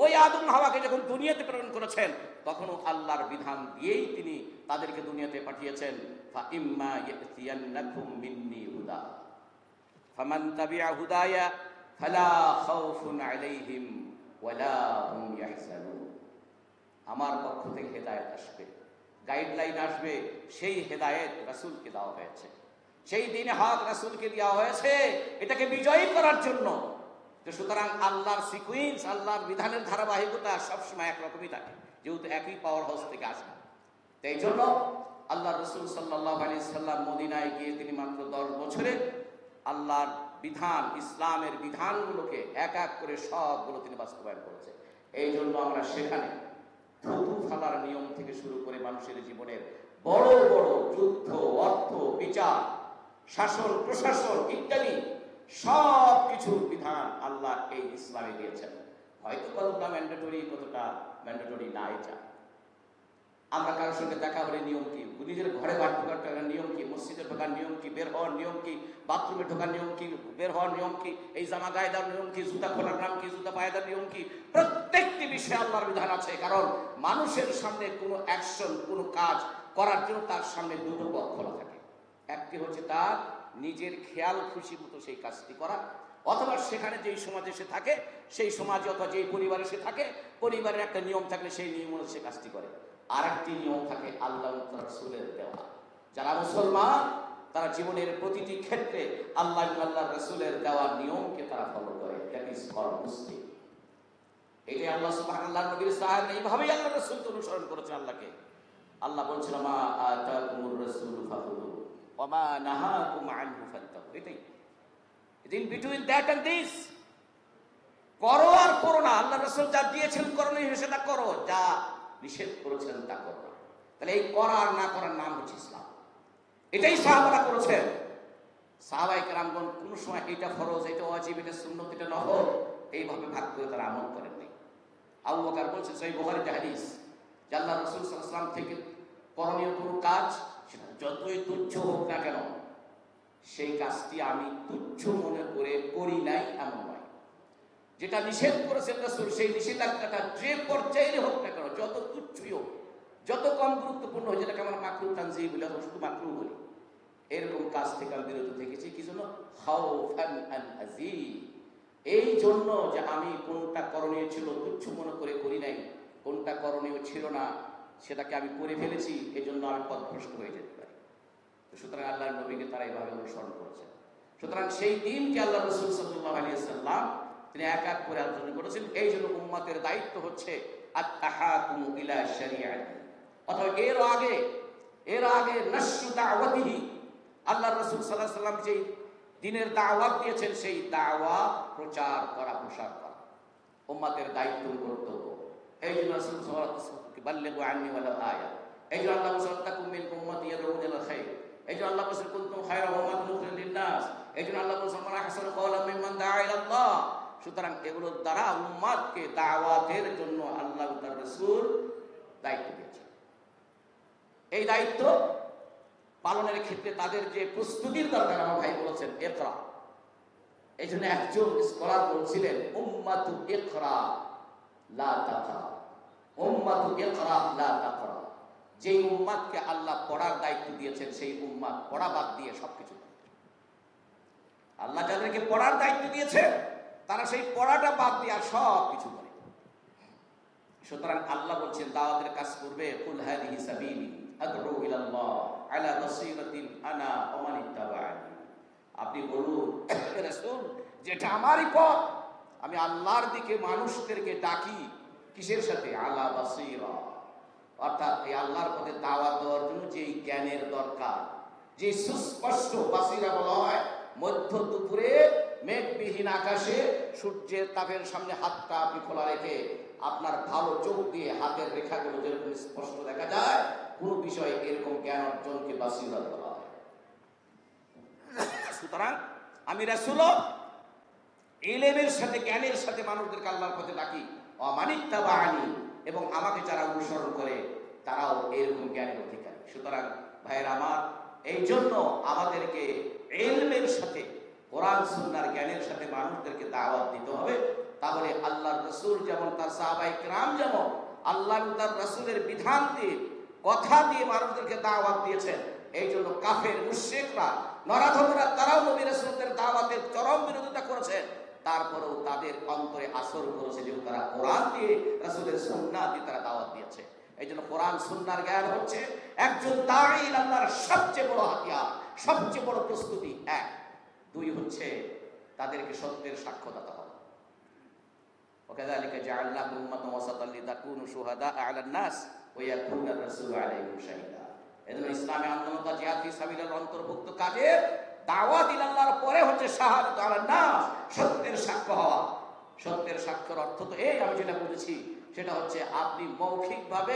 ওই আদম হাওয়াকে যখন দুনিয়াতে প্রেরণ করেছেন তখনও আল্লাহর বিধান দিয়েই তিনি তাদেরকে দুনিয়াতে পাঠিয়েছেন। ফা ইম্মা ইয়াতিয়ান্নাকুম মিন্নি হুদা ফামান তাবিআ হুদায়া ফালা খাউফুন আলাইহিম ওয়ালা হুম ইয়াহজানুন। আমার পক্ষ থেকে হেদায়েত আসবে, গাইডলাইন আসবে। সেই হেদায়েত রাসূলকে দেওয়া হয়েছে, সেই দিনে হক রাসূলকে দেওয়া হয়েছে এটাকে বিজয়ী করার জন্য। তো সুতরাং আল্লাহর সিকুয়েন্স, আল্লাহর বিধানের ধারাবাহিকতা সবসময় একরকমই থাকে, যেহেতু একই পাওয়ার হাউস থেকে আসে। এই জন্য আল্লাহ রাসূল সাল্লাল্লাহু আলাইহি সাল্লাম মদিনায় গিয়ে তিনি মাত্র 10 বছরে আল্লাহর বিধান, ইসলামের বিধানগুলোকে এক এক করে সবগুলো তিনি বাস্তবায়ন করেছে। এই জন্য আমরা সেখানে থুতু ফেলার নিয়ম থেকে শুরু করে মানুষের জীবনের বড় বড় যুদ্ধ, অর্থ, বিচার, শাসন, প্রশাসন ইত্যাদি সব কিছুর বিধান আল্লাহ এই ইসলামে দিয়েছেন। হয়তো কতটা ম্যান্ডেটরি, কতটা ম্যান্ডেটরি না। এটা আমরা কারোর সঙ্গে দেখা হলে নিয়ম কি, নিজের ঘরে ঢোকার নিয়ম কি, মসজিদে ঢোকার নিয়ম কি, বের হওয়ার নিয়ম কি, বাথরুমে ঢোকার নিয়ম কি, বের হওয়ার নিয়ম কি, এই জামা গায়ে দেওয়ার নিয়ম কি, জুতা খোলার নাম কি, জুতা পায়ে দেওয়ার নিয়ম কি, প্রত্যেকটি বিষয়ে আল্লাহর বিধান আছে। কারণ মানুষের সামনে কোনো অ্যাকশন, কোনো কাজ করার জন্য তার সামনে দুটো পথ খোলা থাকে। একটি হচ্ছে তার নিজের খেয়াল খুশি মতো সেই কাজটি করা, অথবা সেখানে যেই সমাজে সে থাকে সেই সমাজে অথবা যেই পরিবারে সে থাকে পরিবারের একটা নিয়ম থাকলে সেই নিয়ম অনুযায়ী সে কাজটি করে। আর একটি নিয়ম থাকে আল্লাহ রাসূলের দেওয়া। যারা মুসলমান তারা জীবনের প্রতিটি ক্ষেত্রে আল্লাহ আল্লাহ রাসূলের দেওয়া নিয়মকে তারা ফলো করে। দ্যাট ইজ কল্ড মুসলিম। এটাই আল্লাহ সুবহানাল্লাহ নবীর সাহায্য, এইভাবেই আল্লাহ রাসূল অনুসরণ করেছেন আল্লাহকে। আল্লাহ বলছেন মা আতাকুমুর রাসূলু ফাখুযু ওয়া মা নাহাকুম আনহু ফান্তাহু। এটাই in between that and this, করো আর করো না। আল্লাহ রাসূল যা দিয়েছেন করণীয় সেটা করো, যা নিষেধ করেছেন তা করো না। তাহলে এই করা আর না করার নাম হচ্ছে ইসলাম। এটাই সাহাবারা করেছেন। সাহাবায়ে কেরামগণ কোন সময় এটা ফরজ, এটা ওয়াজিব, এটা সুন্নাত, এটা নফল এইভাবে ভাগ করে তারা আমল করেন নাই। আবু বকর বলছেন সহিহ বুখারীতে হাদিস যে আল্লাহ রাসূল সাল্লাল্লাহু আলাইহি ওয়াসাল্লাম থেকে করণীয় কোনো কাজ সেটা যতই তুচ্ছ হোক না কেন, সেই কাজটি আমি তুচ্ছ মনে করে করি নাই এমন নয়। যেটা নিষেধ করেছেন রাসূল, সেই নিষেধাজ্ঞাটা যে পর্যায়ে হোক না কেন, যত তুচ্ছই হোক, যত কম গুরুত্বপূর্ণ হয়, যেটাকে আমরা মাকরুহ তানজিহ বলি অথবা শুধু মাকরুহ বলি, এরকম কাজ থেকে আমি বিরত থেকেছি। কি জন্য? খাউফান আন আযীম। এই জন্য যে আমি কোনটা করণীয় ছিল তুচ্ছ মনে করে করি নাই, কোনটা করণীয় ছিল না সেটাকে আমি করে ফেলেছি, এই জন্য আমি পথভ্রষ্ট হয়ে যেতে পারি। সুতরাং আল্লাহর নবীকে তারা এইভাবে অনুসরণ করেছেন। সুতরাং সেই দিনকে আল্লাহ রাসূল সাল্লাল্লাহু আলাইহি ওয়াসাল্লাম তিনি এক এক করে আলোচনা করেছেন। এই জন্য উম্মতের দায়িত্ব হচ্ছে আত-তাহাকুমু ইলা শরিয়াতি, অথবা এর আগে নাশরু দাওয়াতিহি, আল্লাহ রাসূল সাল্লাল্লাহু আলাইহি ওয়াসাল্লাম যেই দ্বীনের দাওয়াত দিয়েছেন সেই দাওয়াত প্রচার করা, প্রসার করা উম্মতের দায়িত্ব, কর্তব্য। এই জন্য রাসূল সাল্লাল্লাহু আলাইহি ওয়াসাল্লাম বাল্লিগু আন্নী ওয়ালাউ আয়া। এই জন্য আল্লাহ বলেছেন তাকুম মিন উম্মতি ইয়াদউনা ইলাল খায়র। এই জন্য আল্লাহ বলেছেন কুনতুম খায়রা উম্মাতিন উখরিজাত লিন-নাস। এই জন্য আল্লাহ বলেছেন মান আহসানু কাওলাম মিম্মান দাআ ইলাল্লাহ। সুতরাং এগুলোর দ্বারা উম্মতকে দাওয়াতের জন্য আল্লাহ তার রাসূল দায়িত্ব দিয়েছেন। এই দায়িত্ব পালনের ক্ষেত্রে তাদের যে প্রস্তুতির দরকার, আমার ভাই বলেছেন ইকরা। এই জন্য একজন স্কলার বলছিলেন উম্মাতু ইকরা লা তাকরা, উম্মাতু ইকরা লা তাকরা। যেই উম্মতকে আল্লাহ পড়ার দায়িত্ব দিয়েছেন সেই উম্মত পড়া বাদ দিয়ে সবকিছু করে। আল্লাহ যাদেরকে পড়ার দায়িত্ব দিয়েছেন তারা সেই পড়াটা বাদ দিয়ে আর সব কিছু করে। সুতরাং আল্লাহ বলছেন দাওয়াতের কাজ করবে, কুল হাদিহি সাবিলি আদউ ইলাল্লাহ আলা বাসীরাতিন আনা ওয়া মান ইত্তাবা'আনি। আপনি বলুন রাসূল, যেটা আমারই পথ, আমি আল্লাহর দিকে মানুষদেরকে ডাকি। কিসের সাথে? আলা বাসীরা, অর্থাৎ এই আল্লাহর পথে দাওয়াত দেওয়ার জন্য যে জ্ঞানের দরকার, যে সুস্পষ্ট বাসীরা বলা হয় মধ্য দুপুরে মেঘবিহীন আকাশে সূর্যের তাপের সামনে হাতটা আপনি খোলা রেখে আপনার ভালো চোখ দিয়ে হাতের রেখাগুলো যেরকম স্পষ্ট দেখা যায়, কোন বিষয়ে এরকম জ্ঞান অর্জনকে বাসীরা বলা হয়। সুতরাং আমি রাসূল ইলমের সাথে জ্ঞানের সাথে মানুষদেরকে আল্লাহর পথে ডাকি, অমানিত্তাবা'আনি, এবং আমাকে যারা অনুসরণ করে তারাও এরকম জ্ঞানের অধিকারী। সুতরাং ভাইয়ের আমার, এই জন্য আমাদেরকে ইলমের সাথে কোরআন সুন্নাহর জ্ঞানের সাথে মানুষদেরকে দাওয়াত দিতে হবে। তাহলে আল্লাহর রাসূল যেমন তার সাহাবায়ে কিরাম যেমন আল্লাহ তার রাসূলের বিধান দিয়ে কথা দিয়ে মানুষদেরকে দাওয়াত দিয়েছেন, এই জন্য কাফের মুশরিকরা নরাধমরা তারাও নবী রাসূলদের দাওয়াতের চরম বিরোধিতা করেছে। তারপরেও তাদের অন্তরে আসর করেছে যে তারা কোরআন দিয়ে রাসূলের সুন্নাহ দিয়ে তারা দাওয়াত দিয়েছে। এই জন্য কোরআন সুন্নাহর জ্ঞান হচ্ছে একজন দাঈ আল্লাহর সবচেয়ে বড় হাতিয়ার, সবচেয়ে বড় প্রস্তুতি। এক, দুই হচ্ছে তাদেরকে সত্যের সাক্ষ্যদাতা হওয়া। ওয়াকাযালিকা জাআলনাকুম উম্মাতান ওয়াসাতান লিতাকুনু শুহাদাআ আলান নাস ওয়া ইয়াকুনা আর-রাসূলু আলাইকুম শাহীদা। এজন্য ইসলামী আন্দোলন বা জিহাদ ফি সাবিলিল্লাহর অন্তর্ভুক্ত কাজের দাওয়াত ইলাল্লাহর পরে হচ্ছে শাহাদাতু আলান নাস, সত্যের সাক্ষ্য হওয়া। সত্যের সাক্ষ্যের অর্থ তো এই আমি যেটা বলেছি সেটা হচ্ছে আপনি মৌখিকভাবে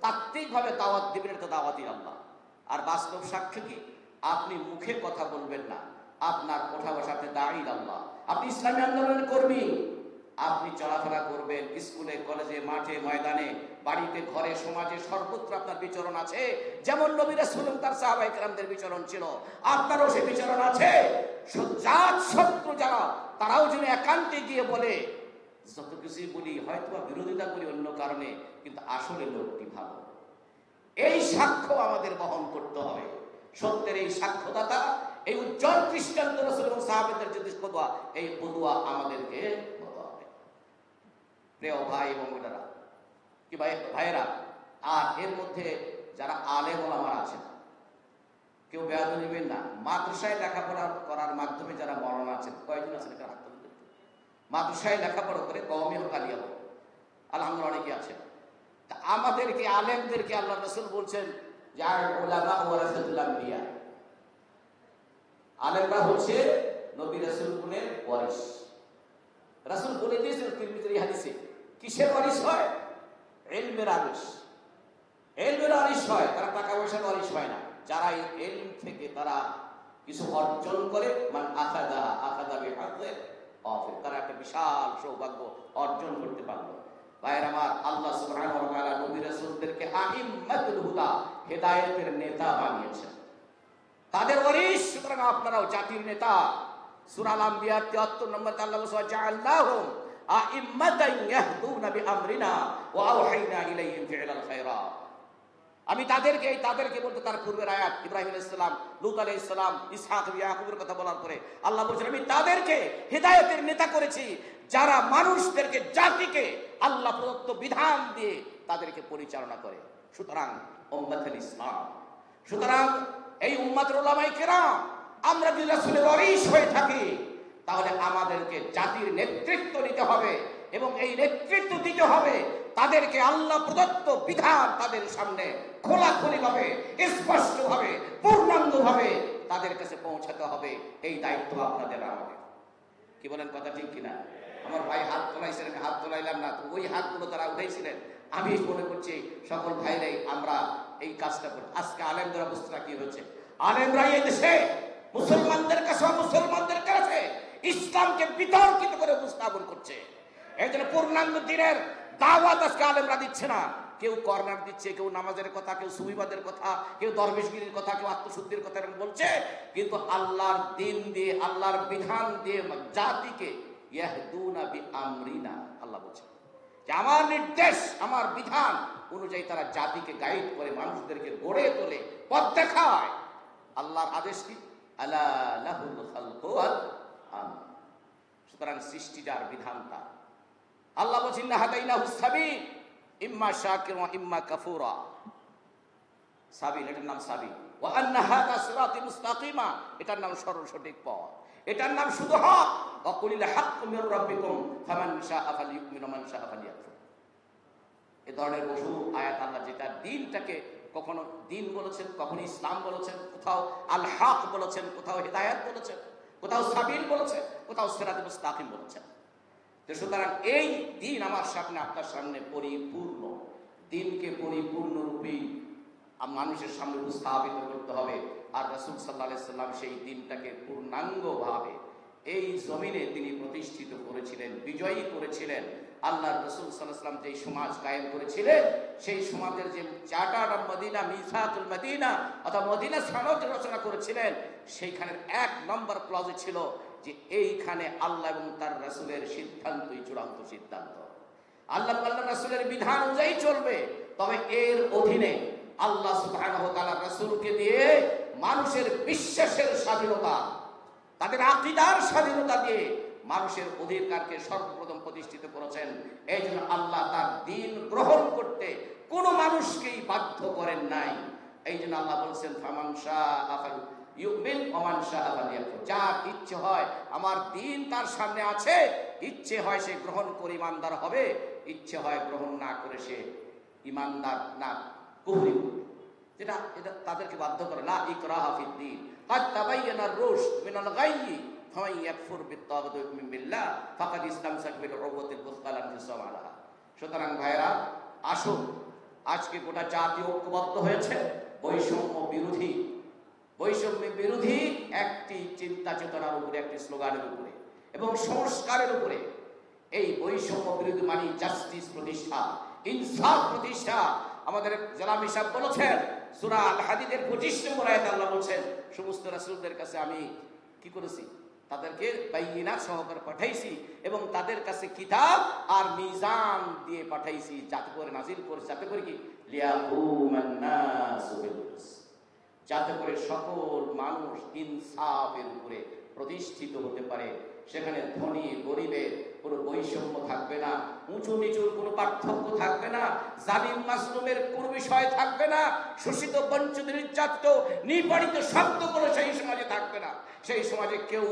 তাত্ত্বিকভাবে দাওয়াত দিবেন, এটা দাওয়াত ইলাল্লাহ। আর বাস্তব সাক্ষ্য কি? আপনি মুখে কথা বলবেন না, আপনার ওঠা বসা, আপনি দাঈ ইলাল্লাহ, আপনি ইসলামী আন্দোলনের কর্মী, আপনি চলাফেরা করবেন স্কুলে কলেজে মাঠে ময়দানে বাড়িতে ঘরে সমাজে সর্বত্র আপনার বিচরণ আছে। যেমন নবী রাসূল তার সাহাবায়ে কেরামদের বিচরণ ছিল, আপনারও সে বিচরণ আছে। জাত শত্রু যারা তারাও যেন একান্তে গিয়ে বলে যত কিছুই বলি হয়তো বিরোধিতা করি অন্য কারণে, কিন্তু আসলে লোকটি ভালো। এই সাক্ষ্য আমাদের বহন করতে হবে। সত্যের এই সাক্ষ্যদাতা, এই উজ্জ্বল খ্রিস্টান রাসূল এবং সাহাবাদের যে কদওয়া, এই কদওয়া আমাদেরকে হতে হবে। প্রিয় ভাই এবং বোনেরা, কি ভাইয়েরা, আর এর মধ্যে যারা আলেম ওলামা আছেন, কেউ বেয়াদবি নেবেন না। মাদ্রাসায় লেখাপড়া করার মাধ্যমে যারা মরণ আছেন, কয়জন আছেন এটা হাত তুলতে? মাদ্রাসায় লেখাপড়া করে কওমি হোক আলিয়া হোক, আলহামদুলিল্লাহ অনেকে আছেন। তা আমাদেরকে আলেমদেরকে আল্লাহ রাসূল বলছেন যে উলামা ওয়ারাসাতুল আম্বিয়া, আলেমরা হচ্ছে নবী রাসূলগণের ওয়ারিস। রাসূল বলে দিয়েছেন তিরমিজির হাদিসে, কিসের ওয়ারিস হয়? ইলমের ওয়ারিস। ইলমের ওয়ারিস হয়, তারা টাকা পয়সার ওয়ারিস হয় না। যারা ইলম থেকে তারা কিছু অর্জন করে, মান আখাদা বিহাজ্জিন ওয়াফির, তারা একটা বিশাল সৌভাগ্য অর্জন করতে পারলো। ভাইয়ের আমার, আল্লাহ সুবহানাহু ওয়া তাআলা নবী রাসূলদেরকে আইম্মাতুল হুদা, হেদায়েতের নেতা বানিয়েছেন, তাদের ওয়ারিস। সুতরাং আপনারাও জাতির নেতা। সূরা আল-আম্বিয়া ৭৩ নম্বর আল্লাহ বলেছেন জাআলনাহুম আইম্মাতান ইয়াহদুনা বিআমরিনা ওয়া আওহাইনা ইলাইহিম ফি'লাল খায়রাত। আমি তাদেরকে বলতে তার পূর্বের আয়াত ইব্রাহিম আলাইহিস সালাম, লূত আলাইহিস সালাম, ইসহাক ইয়াকুবের কথা বলার পরে আল্লাহ বলেছেন আমি তাদেরকে হেদায়েতের নেতা করেছি, যারা মানুষদেরকে, জাতিকে আল্লাহ প্রদত্ত বিধান দিয়ে তাদেরকে পরিচালনা করে। সুতরাং উম্মাতুল ইসলাম, সুতরাং এই উম্মাতুল উলামায়ে কেরাম, আমরা যদি রাসূলের ওয়ারিস হয়ে থাকি তাহলে আমাদেরকে জাতির নেতৃত্ব নিতে হবে, এবং এই নেতৃত্ব দিতে হবে তাদেরকে আল্লাহ প্রদত্ত বিধান তাদের সামনে খোলাখুলিভাবে, স্পষ্টভাবে, পূর্ণাঙ্গভাবে তাদের কাছে পৌঁছাতে হবে। এই দায়িত্ব আপনাদের আমাদের। কি বলেন, কথা ঠিক কিনা? আমার ভাই হাত তোলাইছিলেন, হাত তোলাইলাম না, তো ওই হাতগুলো তারা উঠাইছিলেন। আমি মনে করছি সকল ভাইরাই আমরা এই কাজটা করি। আজকে আলেমদের অবস্থা কি হচ্ছে? আলেমরা এই দেশে মুসলমানদের কাছে ইসলামকে বিতর্কিত করে উপস্থাপন করছে। এই জন্য পূর্ণাঙ্গ দিনের দাওয়াত আজকে আলেমরা দিচ্ছে না। কেউ কর্নার দিচ্ছে, কেউ নামাজের কথা, কেউ সুবিবাদের কথা, কেউ দরবেশগিরির কথা, কেউ আত্মশুদ্ধির কথা বলছে, কিন্তু আল্লাহর দিন দিয়ে, আল্লাহর বিধান দিয়ে জাতিকে ইয়াহদুনা বিআমরিনা, আল্লাহ বলছে যে আমার নির্দেশ, আমার বিধান অনুযায়ী তারা জাতিকে গাইড করে, মানুষদেরকে গড়ে তোলে, পথ দেখায়। আল্লাহর আদেশ কি? আলা লাহুল খালকু ওয়াল আমর। সুতরাং সৃষ্টি যার, বিধান তার। আল্লাহ বলছেন হাদাইনাহুস সাবিল, ইম্মা শাকির ওয়া ইম্মা কাফুরা। সাবিল, এটার নাম সাবিল। ওয়া আন্না হাযা সিরাতি মুস্তাকিমা, এটার নাম সরল সঠিক পথ, এটার নাম শুধু হক। ওয়া কুলিল হাক্কু মির রাব্বিকুম ফামান শাআ ফালিউমিন ওয়া মান শাআ ফালিয়াকফুর। এই ধরনের বহু আয়াত আল্লাহ যেটা দিনটাকে কখনো দিন বলেছেন, কখনো ইসলাম বলেছেন, কোথাও আল হক বলেছেন, কোথাও হিদায়াত বলেছেন, কোথাও সাবিল বলেছেন, কোথাও সিরাতুল মুস্তাকিম বলেছেন। তো সুতরাং এই দিন আমার সামনে, আপনার সামনে পরিপূর্ণ। দিনকে পরিপূর্ণ রূপেই মানুষের সামনে উপস্থাপিত করতে হবে। আর রাসূল সাল্লাল্লাহু আলাইহি সাল্লাম সেই দিনটাকে পূর্ণাঙ্গভাবে এই জমিনে তিনি প্রতিষ্ঠিত করেছিলেন, বিজয়ী করেছিলেন। আল্লাহর রাসূল সাল্লাল্লাহু আলাইহি সাল্লাম যেই সমাজ কায়েম করেছিলেন, সেই সমাজের যে চার্টার অফ মদিনা, মিসাতুল মদিনা অথবা মদিনা সনদ রচনা করেছিলেন, সেইখানের 1 নম্বর ক্লজে ছিল যে এইখানে আল্লাহ এবং তার রাসূলের সিদ্ধান্তই চূড়ান্ত সিদ্ধান্ত। আল্লাহ রাসূলের বিধান অনুযায়ী চলবে। তবে এর অধীনে আল্লাহ সুবহানাহু ওয়া তাআলা রাসূলকে দিয়ে মানুষের বিশ্বাসের স্বাধীনতা, তাদের আকীদার স্বাধীনতা দিয়ে মানুষের অধিকারকে সর্বপ্রথম প্রতিষ্ঠিত করেছেন। এই জন্য আল্লাহ তার দ্বীন গ্রহণ করতে কোনো মানুষকেই বাধ্য করেন নাই। এই জন্য আল্লাহ বলছেন ফামান শাআ ফালইউমিন ওয়া মান শাআ ফালিয়াকফুর। যার ইচ্ছে হয়, আমার দ্বীন তার সামনে আছে, ইচ্ছে হয় সে গ্রহণ করে ঈমানদার হবে, ইচ্ছে হয় গ্রহণ না করে সে ঈমানদার না, কুফরি করবে। যেটা এটা তাদেরকে বাধ্য করে। লা ইকরাহা ফিদ্দীন কাদ তাবায়্যানার রুশদ মিনাল গায়য়ি ফামান ইয়াকফুর বিত্তাগুতি ওয়া ইউমিন বিল্লাহ ফাকাদ ইসতামসাকা বিল উরওয়াতিল ওয়াসকা লা ইনফিসাম আলাহা। সুতরাং ভাইরা, আসুন, আজকে গোটা জাতি ঐক্যবদ্ধ হয়েছে বৈষম্য বিরোধী একটি চিন্তা চেতনার উপরে, একটি স্লোগানের উপরে এবং সংস্কারের উপরে। এই বৈষম্য বিরোধী মানে জাস্টিস প্রতিষ্ঠা, ইনসাফ প্রতিষ্ঠা। আমাদের জালামি সাহেব বলেছেন সূরা আল হাদিদের 25 নম্বর আয়াতে আল্লাহ বলেছেন, সমস্ত রাসূলদের কাছে আমি কি করেছি, তাদেরকে বাইয়িনাত সহকারে পাঠাইছি এবং তাদের কাছে কিতাব আর মিজান দিয়ে পাঠাইছি, যাতে করে নাজিল করে, যাতে করে কি লিয়াকুমান নাসু বিল কিসত, যাতে করে সকল মানুষ ইনসাফের উপরে প্রতিষ্ঠিত হতে পারে। সেখানে ধনী গরিবের কোনো বৈষম্য থাকবে না, উঁচু নিচুর কোনো পার্থক্য থাকবে না, জালিম মাজলুমের কোনো বিষয় থাকবে না, শোষিত বঞ্চিত নির্যাতিত নিপীড়িত শব্দ কোনো সেই সমাজে থাকবে না। সেই সমাজে কেউ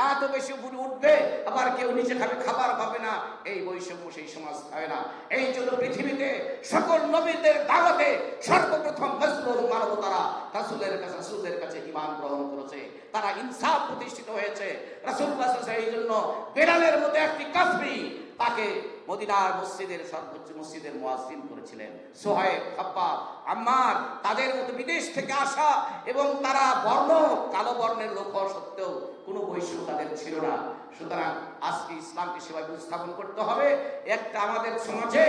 এত বেশি উপরে উঠবে, আবার কেউ নিচে খাবে, খাবার পাবে না, এই বৈষম্য সেই সমাজ হয় না। এই জন্য পৃথিবীতে সকল নবীদের দাওয়াতে সর্বপ্রথম মাজলুম মানবতারা রাসূলের কাছে ঈমান গ্রহণ করেছে, তারা ইনসাফ প্রতিষ্ঠিত হয়েছে। রাসূলুল্লাহ সাল্লাল্লাহু আলাইহি ওয়াসাল্লাম এই জন্য বেলালের মতো একটি কাফরি, তাকে মদিনার মসজিদের সর্বোচ্চ মসজিদের মুয়াজ্জিন করেছিলেন। সুহাইব, খাব্বাব, আম্মার, তাদের মতো বিদেশ থেকে আসা এবং তারা কালো বর্ণের লোক হওয়া সত্ত্বেও কোনো বৈষম্য তাদের ছিল না। সুতরাং আজকে ইসলামকে সেভাবে উপস্থাপন করতে হবে। একটা আমাদের সমাজে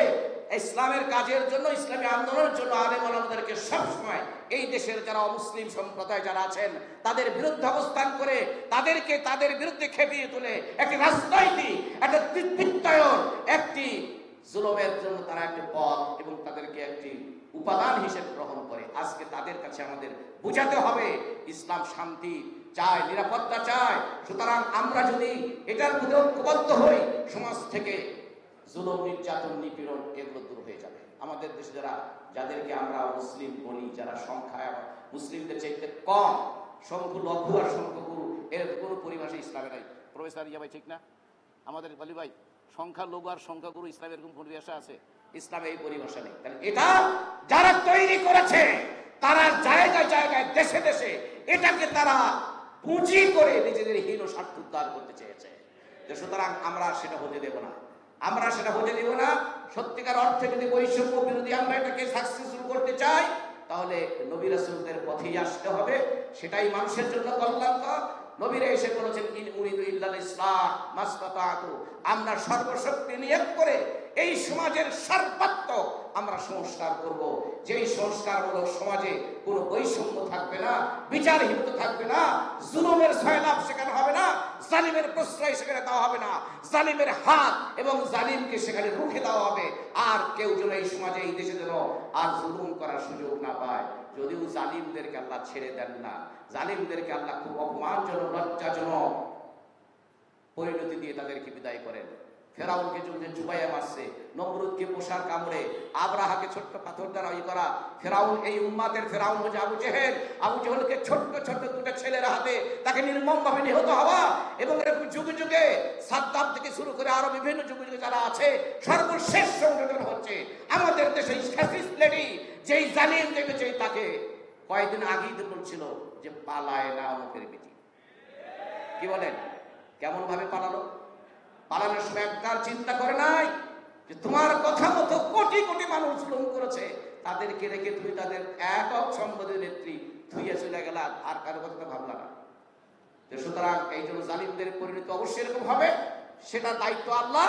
ইসলামের কাজের জন্য, ইসলামী আন্দোলনের জন্য আলেম ওলামাদেরকে সবসময় এই দেশের যারা অমুসলিম সম্প্রদায় যারা আছেন তাদের বিরুদ্ধে অবস্থান করে তাদেরকে তাদের বিরুদ্ধে খেপিয়ে তুলে একটি রাজনৈতিক, একটা তৃপ্তিত্বায়ন, একটি জুলুমের জন্য তারা একটি পথ এবং তাদেরকে একটি উপাদান হিসেবে গ্রহণ করে। আজকে তাদের কাছে আমাদের বোঝাতে হবে ইসলাম শান্তি চায়, নিরাপত্তা চায়। সুতরাং আমরা যদি এটার প্রতি ঐক্যবদ্ধ হই, সমাজ থেকে জুলুম, নির্যাতন, নিপীড়ন এগুলো দূর হয়ে যাবে। আমাদের দেশে যাদেরকে আমরা মুসলিম বলি, যারা সংখ্যায় মুসলিমদের চাইতে কম, সংখ্যালঘু আর সংখ্যাগুরু, এর কোনো পরিভাষা ইসলামে নাই। প্রফেসর ইয়া ভাই, ঠিক না? আমাদের বলি ভাই, সংখ্যালঘু আর সংখ্যাগুরু ইসলামের কোন পরিভাষা আছে? ইসলামে এই পরিভাষা নেই। তাহলে এটা যারা তৈরি করেছে, তারা জায়গায় জায়গায় দেশে দেশে এটাকে তারা পুঁজি করে নিজেদের হীন স্বার্থ উদ্ধার করতে চেয়েছে। সুতরাং আমরা সেটা হতে দেব না, আমরা সেটা হতে দেব না। সত্যিকার অর্থে যদি বৈষম্য বিরোধী আমরা এটাকে সাকসেসফুল করতে চাই, তাহলে নবী রাসূলদের পথেই আসতে হবে। সেটাই মানুষের জন্য কল্যাণকর। নবীরা এসে বলেছেন ইন উরিদু ইল্লাল ইসলাহ মাসতাতাতু, আমরা সর্বশক্তি নিয়োগ করে এই সমাজের সর্বাত্মক আমরা সংস্কার করব। যেই সংস্কারমূলক সমাজে কোনো বৈষম্য থাকবে না, বিচারহীনতা থাকবে না, জুলুমের সয়লাভ সেখানে হবে না, জালিমের প্রশ্রয় সেখানে দেওয়া হবে না, জালিমের হাত এবং জালিমকে সেখানে রুখে দেওয়া হবে। আর কেউ যেন এই সমাজে, এই দেশে যেন আর জুলুম করার সুযোগ না পায়। যদিও জালিমদেরকে আল্লাহ ছেড়ে দেন না, জালিমদেরকে আল্লাহ খুব অপমানজনক, লজ্জাজনক পরিণতি দিয়ে তাদেরকে বিদায় করেন। ফেরাউনকে যুদ্ধে চুবাইয়া মারছে, নমরুদকে পোষার কামড়ে, আবরাহাকে ছোট্ট পাথর দ্বারা করা। ফেরাউন, এই উম্মাতের ফেরাউন হচ্ছে আবু জেহেল। আবু জেহেলকে ছোট্ট ছোট্ট দুটো ছেলের হাতে তাকে নির্মম ভাবে নিহত হওয়া। এবং এরকম যুগে যুগে সাদ্দাম থেকে শুরু করে আরো বিভিন্ন যুগে যুগে যারা আছে, সর্বশেষ সংযোজন হচ্ছে আমাদের দেশে ফ্যাসিস্ট লেডি, যেই জালিম দেখেছে তাকে কয়েকদিন আগেই তো বলছিল যে পালায় না অমুকের বিটি। কি বলেন? কেমন ভাবে পালালো? পালানোর সময় একবার চিন্তা করে নাই যে তোমার কথা মতো কোটি কোটি মানুষ জুলুম করেছে, তাদেরকে রেখে তুমি তাদের একক সম্পদের নেত্রী ধুইয়ে চলে গেলা, আর কারো কথা তো ভাবলা না। সুতরাং এই জন্য জালিমদের পরিণতি অবশ্যই এরকম হবে, সেটা দায়িত্ব আল্লাহ।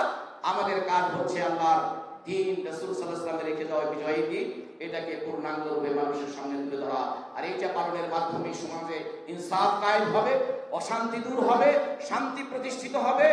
আমাদের কাজ হচ্ছে আল্লাহর দিন, রাসূল সাল্লাল্লাহু আলাইহি ওয়াসাল্লাম রেখে যাওয়া বিজয়ী দিন, এটাকে পূর্ণাঙ্গভাবে মানুষের সামনে তুলে ধরা। আর এইটা পালনের মাধ্যমে সমাজে ইনসাফ কায়েম হবে, অশান্তি দূর হবে, শান্তি প্রতিষ্ঠিত হবে।